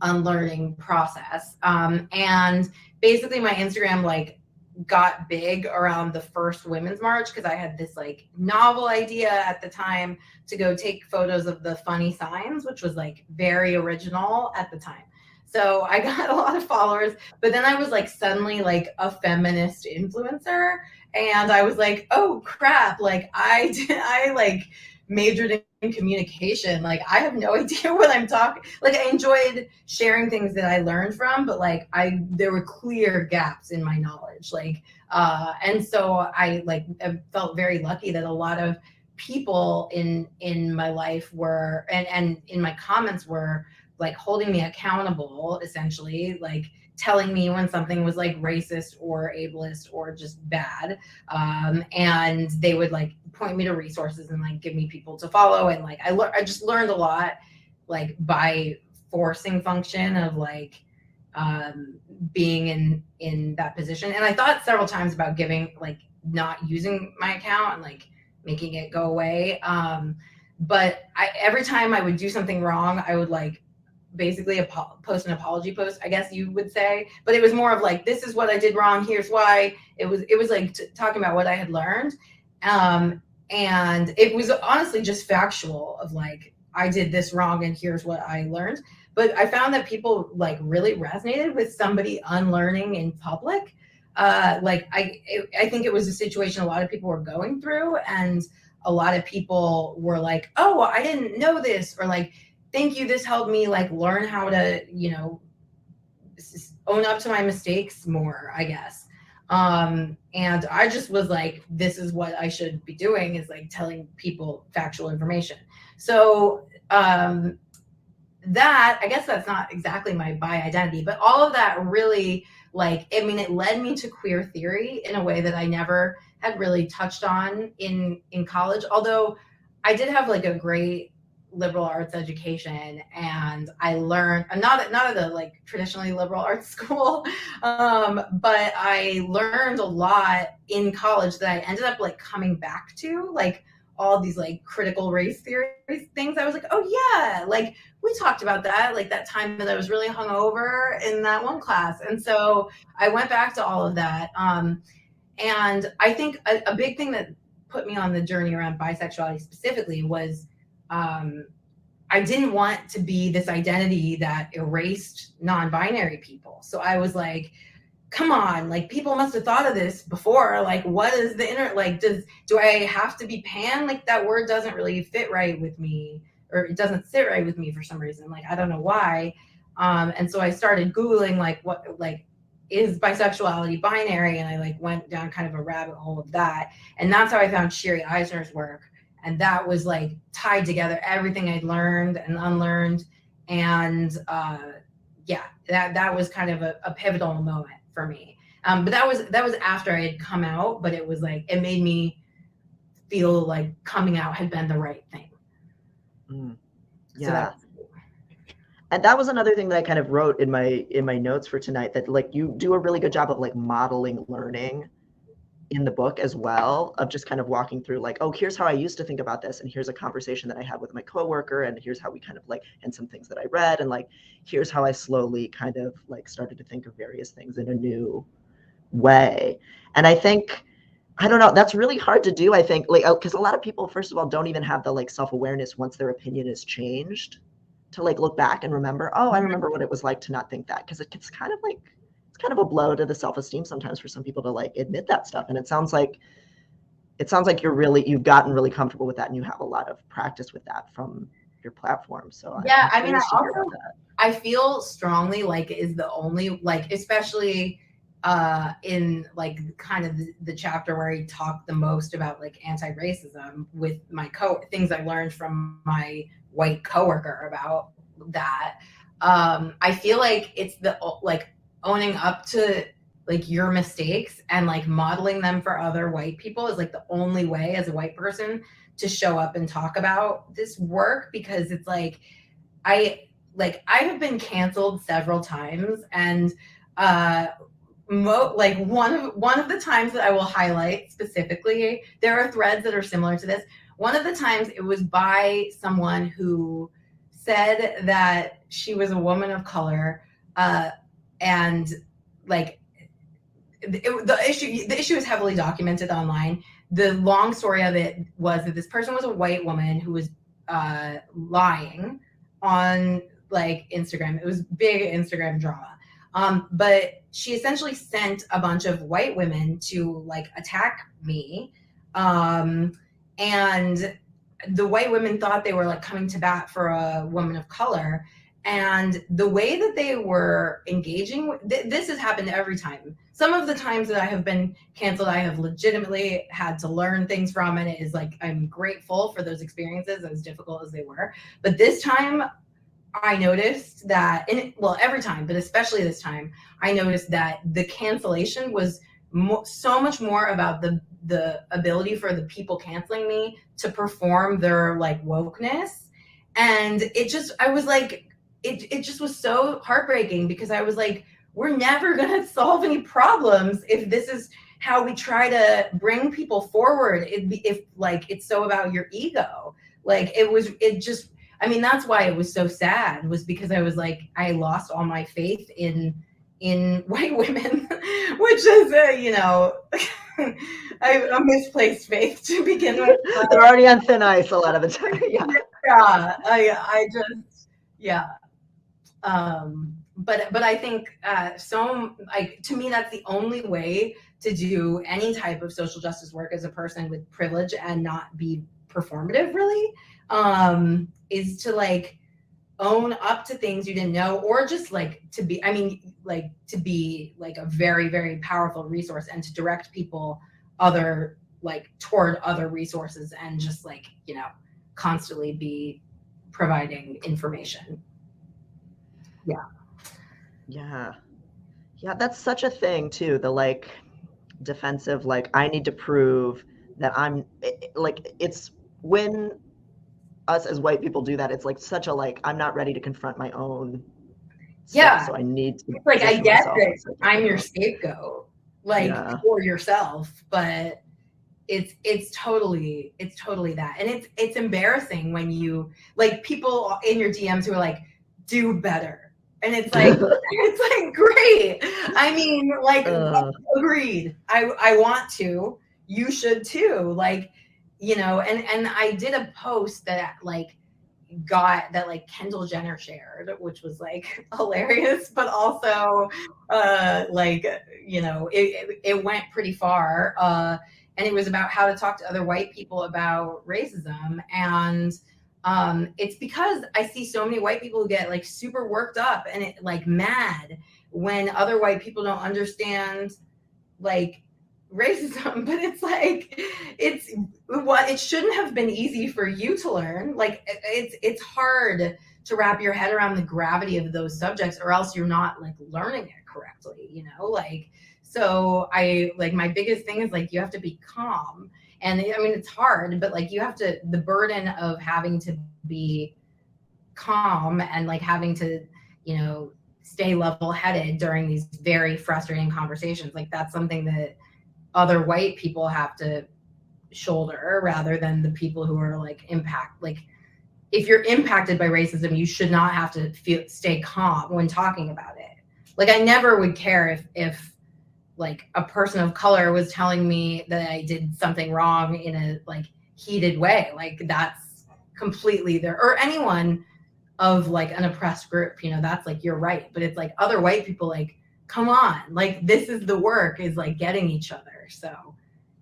unlearning process. And basically my Instagram like got big around the first Women's March because I had this like novel idea at the time to go take photos of the funny signs, which was like very original at the time. So I got a lot of followers, but then I was like suddenly like a feminist influencer. And I was like, oh crap, like I like majored in communication. Like I have no idea what I'm talking. Like I enjoyed sharing things that I learned from, but like there were clear gaps in my knowledge. Like and so I felt very lucky that a lot of people in my life were and in my comments were like holding me accountable, essentially, like telling me when something was like racist or ableist or just bad. And they would like point me to resources and like give me people to follow. And like, I just learned a lot, like by forcing function of like, being in that position. And I thought several times about giving, like, not using my account and like making it go away. But every time I would do something wrong, I would like basically post an apology post, I guess you would say. But it was more of like, this is what I did wrong. Here's why. It was like talking about what I had learned. And it was honestly just factual of like, I did this wrong and here's what I learned. But I found that people like really resonated with somebody unlearning in public. Like I think it was a situation a lot of people were going through, and a lot of people were like, oh, I didn't know this, or like, thank you, this helped me like learn how to, you know, own up to my mistakes more, I guess. And I just was like, this is what I should be doing, is like telling people factual information. So that, I guess that's not exactly my bi identity, but all of that really, like, I mean, it led me to queer theory in a way that I never had really touched on in college. Although I did have like a great liberal arts education, and I learned, not at a like traditionally liberal arts school, but I learned a lot in college that I ended up like coming back to, like all these like critical race theory things. I was like, oh yeah, like we talked about that, like that time that I was really hungover in that one class. And so I went back to all of that. And I think a big thing that put me on the journey around bisexuality specifically was I didn't want to be this identity that erased non-binary people. So I was like, come on, like people must have thought of this before. Like, what is the inner, like, do I have to be pan? Like that word doesn't really fit right with me, or it doesn't sit right with me for some reason. Like, I don't know why. And so I started Googling like what, like, is bisexuality binary? And I like went down kind of a rabbit hole of that. And that's how I found Sherry Eisner's work. And that was like tied together everything I'd learned and unlearned. And yeah, that was kind of a pivotal moment for me. But that was after I had come out, but it was like, it made me feel like coming out had been the right thing. Yeah. So and that was another thing that I kind of wrote in my notes for tonight, that like you do a really good job of like modeling learning in the book as well, of just kind of walking through like, oh, here's how I used to think about this, and here's a conversation that I had with my coworker, and here's how we kind of like, and some things that I read, and like, here's how I slowly kind of like started to think of various things in a new way. And I think, I don't know, that's really hard to do, I think, like, because a lot of people, first of all, don't even have the like self-awareness once their opinion is changed to like look back and remember, oh, I remember what it was like to not think that, because it's kind of like, it's kind of a blow to the self-esteem sometimes for some people to like admit that stuff. And it sounds like you've gotten really comfortable with that, and you have a lot of practice with that from your platform. So yeah, I mean, I feel strongly like it is the only, like, especially in like kind of the chapter where I talk the most about like anti-racism with my things I learned from my white coworker about that. I feel like it's the like owning up to like your mistakes and like modeling them for other white people is like the only way as a white person to show up and talk about this work, because it's like I have been canceled several times, and like one of the times that I will highlight specifically, there are threads that are similar to this. One of the times it was by someone who said that she was a woman of color, and like the issue is heavily documented online. The long story of it was that this person was a white woman who was lying on like Instagram. It was big Instagram drama. But she essentially sent a bunch of white women to like attack me. And the white women thought they were like coming to bat for a woman of color. And the way that they were engaging, this has happened every time. Some of the times that I have been canceled, I have legitimately had to learn things from, and it is like, I'm grateful for those experiences, as difficult as they were. But this time, I noticed that, well, every time, but especially this time, I noticed that the cancellation was so much more about the ability for the people canceling me to perform their like wokeness. And it just, I was like, it just was so heartbreaking because I was like, we're never going to solve any problems if this is how we try to bring people forward. If like, it's so about your ego. Like I mean, that's why it was so sad, was because I was like, I lost all my faith in white women, which is, a misplaced faith to begin with. They're already on thin ice a lot of the time. Yeah. Yeah, I just, yeah. But I think so, like, to me, that's the only way to do any type of social justice work as a person with privilege and not be performative, really, is to like own up to things you didn't know, or just like to be like a very, very powerful resource, and to direct people toward other resources, and just like, constantly be providing information. Yeah, that's such a thing too, the like defensive, like I need to prove that it's when us as white people do that, it's like such a like, I'm not ready to confront my own stuff, so I need to, it's like, I get that I'm your scapegoat, like, for yourself, but it's totally that. And it's embarrassing when you like people in your DMs who are like, do better. And it's like, great. I mean, like, agreed. I want to, you should too. Like, and I did a post that like Kendall Jenner shared, which was like hilarious, but also it went pretty far. And it was about how to talk to other white people about racism. And it's because I see so many white people get like super worked up and like mad when other white people don't understand like racism. But it's like, it shouldn't have been easy for you to learn. Like it's hard to wrap your head around the gravity of those subjects, or else you're not like learning it correctly, like. So my biggest thing is like, you have to be calm. And I mean, it's hard, but like, you have to, the burden of having to be calm and like having to, stay level headed during these very frustrating conversations. Like, that's something that other white people have to shoulder, rather than the people who are like if you're impacted by racism, you should not have to stay calm when talking about it. Like, I never would care if like a person of color was telling me that I did something wrong in a like heated way. Like, that's completely or anyone of like an oppressed group, that's like, you're right. But it's like other white people, like, come on, like, this is the work, is like getting each other. So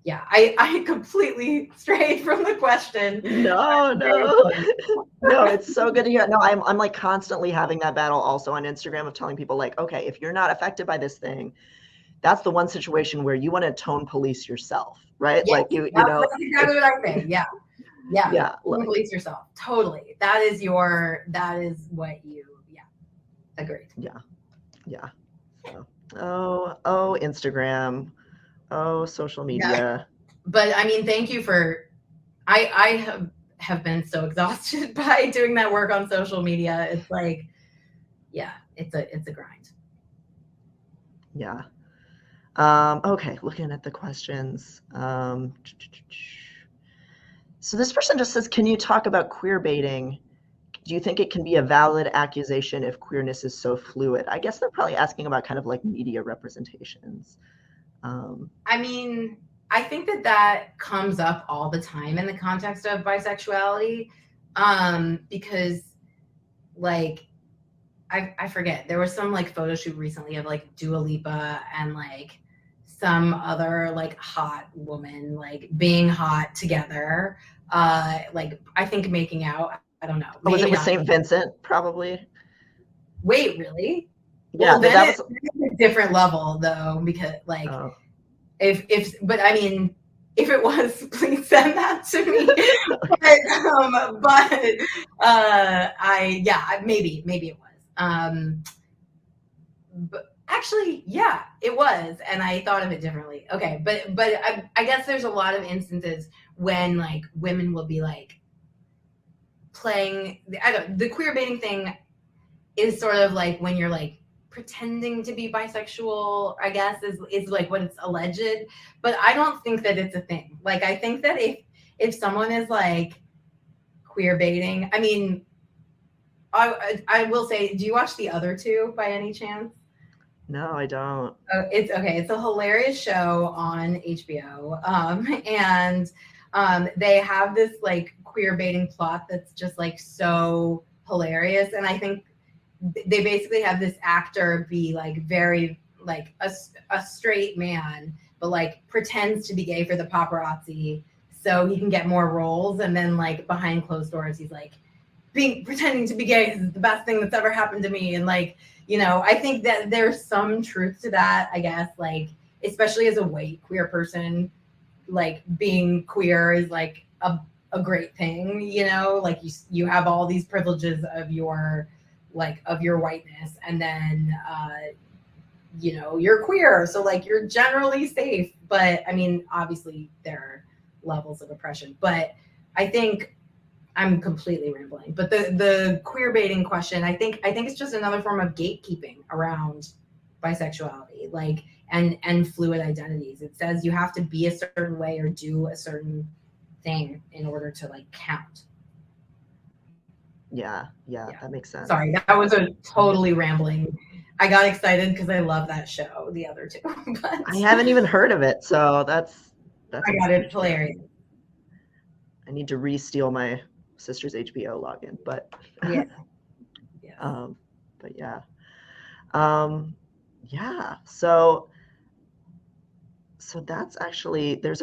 yeah, I completely strayed from the question. No, it's so good to hear. No, I'm like constantly having that battle also on Instagram of telling people like, okay, if you're not affected by this thing, that's the one situation where you want to tone police yourself, right? Yes, like that's exactly what I say. Yeah. Tone police yourself. Totally. That is what you. Yeah. Agreed. Yeah. So, Instagram. Social media. But I mean, thank you for. I have been so exhausted by doing that work on social media. It's like, yeah, it's a grind. Yeah. Okay, looking at the questions. So this person just says, can you talk about queer baiting? Do you think it can be a valid accusation if queerness is so fluid? I guess they're probably asking about kind of like media representations. I mean, I think that comes up all the time in the context of bisexuality, because like, I forget, there was some like photo shoot recently of like Dua Lipa and like some other like hot woman like being hot together, like I think making out. I don't know. Was it with St. Vincent? Probably. Wait, really? Yeah, well, then it's a different level though, because like but I mean, if it was, please send that to me. Maybe it was. But actually, yeah, it was, and I thought of it differently. Okay, but I guess there's a lot of instances when like women will be like playing the queer baiting thing. is sort of like when you're like pretending to be bisexual, I guess is like what it's alleged. But I don't think that it's a thing. Like I think that if someone is like queer baiting, I mean, I will say, do you watch the other two by any chance? No, I don't. Oh, it's okay. It's a hilarious show on HBO. And they have this like queer baiting plot that's just like so hilarious. And I think they basically have this actor be like very like a straight man, but like pretends to be gay for the paparazzi so he can get more roles. And then like behind closed doors, he's like pretending to be gay is the best thing that's ever happened to me. And like, you know, I think that there's some truth to that, I guess, like, especially as a white queer person, like being queer is like a great thing, you know, like you have all these privileges of your whiteness, and then you know, you're queer, so like you're generally safe. But I mean, obviously there are levels of oppression, but I think I'm completely rambling. But the queer baiting question, I think it's just another form of gatekeeping around bisexuality, like and fluid identities. It says you have to be a certain way or do a certain thing in order to like count. Yeah, that makes sense. Sorry, that was a totally rambling. I got excited because I love that show, the other two. But I haven't even heard of it, so that's I got it hilarious. I need to re-steal my sister's HBO login, but yeah. But yeah. Yeah. So that's actually, there's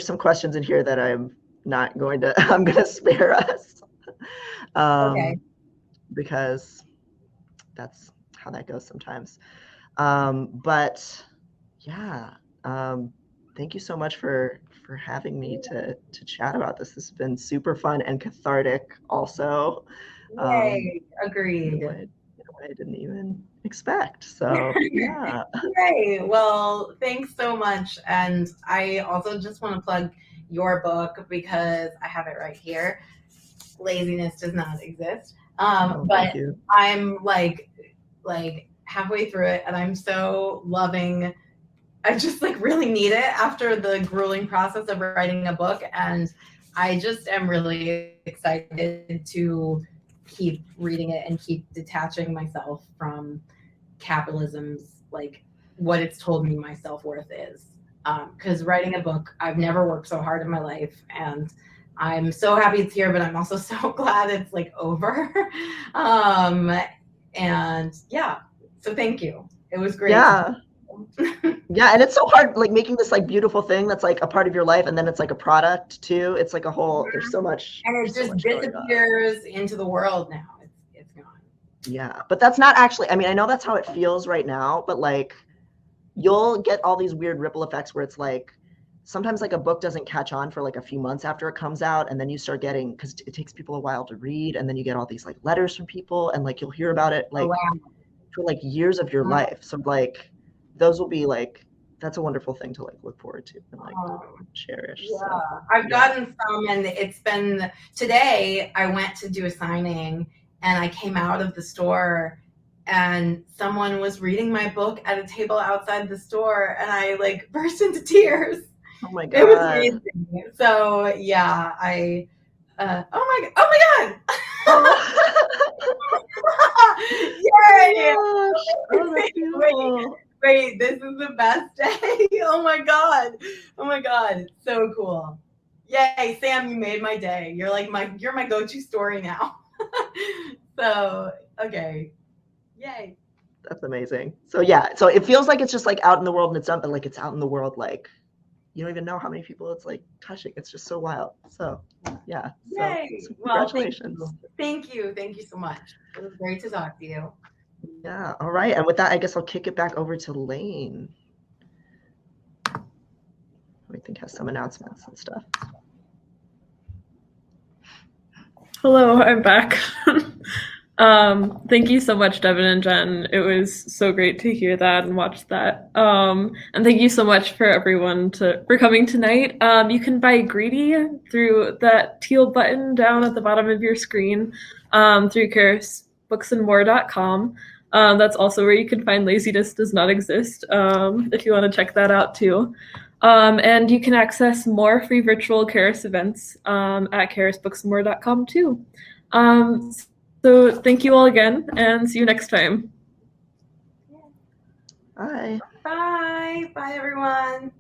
some questions in here that I'm going to spare us. Okay. Because that's how that goes sometimes. But yeah, thank you so much for having me to chat about this. This has been super fun and cathartic also. Yay, agreed. I didn't even expect. So yeah. Yay. Well, thanks so much. And I also just want to plug your book because I have it right here. Laziness Does Not Exist. But I'm like halfway through it, and I'm so loving. I just like really need it after the grueling process of writing a book, and I just am really excited to keep reading it and keep detaching myself from capitalism's like what it's told me my self-worth is. Because writing a book, I've never worked so hard in my life, and I'm so happy it's here, but I'm also so glad it's like over. And yeah, so thank you. It was great. Yeah. Yeah, and it's so hard, like making this like beautiful thing that's like a part of your life, and then it's like a product too. It's like a whole. There's so much, and it just disappears into the world now. It's gone. Yeah, but that's not actually. I mean, I know that's how it feels right now, but like, you'll get all these weird ripple effects where it's like, sometimes like a book doesn't catch on for like a few months after it comes out, and then you start getting, because it takes people a while to read, and then you get all these like letters from people, and like you'll hear about it like for like years of your life. So like, those will be like, that's a wonderful thing to like look forward to and like cherish. Yeah, so, I've gotten some, and it's been today. I went to do a signing, and I came out of the store, and someone was reading my book at a table outside the store, and I like burst into tears. Oh my god! It was amazing. So yeah, oh my god! Yay! Oh, wait, this is the best day. Oh my god, so cool. Yay, Sam, you made my day. You're my go-to story now. So okay, yay. That's amazing. So yeah, so it feels like it's just like out in the world and it's done, but like it's out in the world, like you don't even know how many people it's like touching. It's just so wild. So yeah. Yay. So congratulations. Well, thank you so much. It was great to talk to you. Yeah. All right. And with that, I guess I'll kick it back over to Lane. I think has some announcements and stuff. Hello, I'm back. Thank you so much, Devon and Jen. It was so great to hear that and watch that. And thank you so much for everyone for coming tonight. You can buy Greedy through that teal button down at the bottom of your screen, through carisbooksandmore.com. That's also where you can find Laziness Does Not Exist, if you want to check that out too. And you can access more free virtual Caris events at carisbooksandmore.com too. So thank you all again, and see you next time. Bye. Bye. Bye, everyone.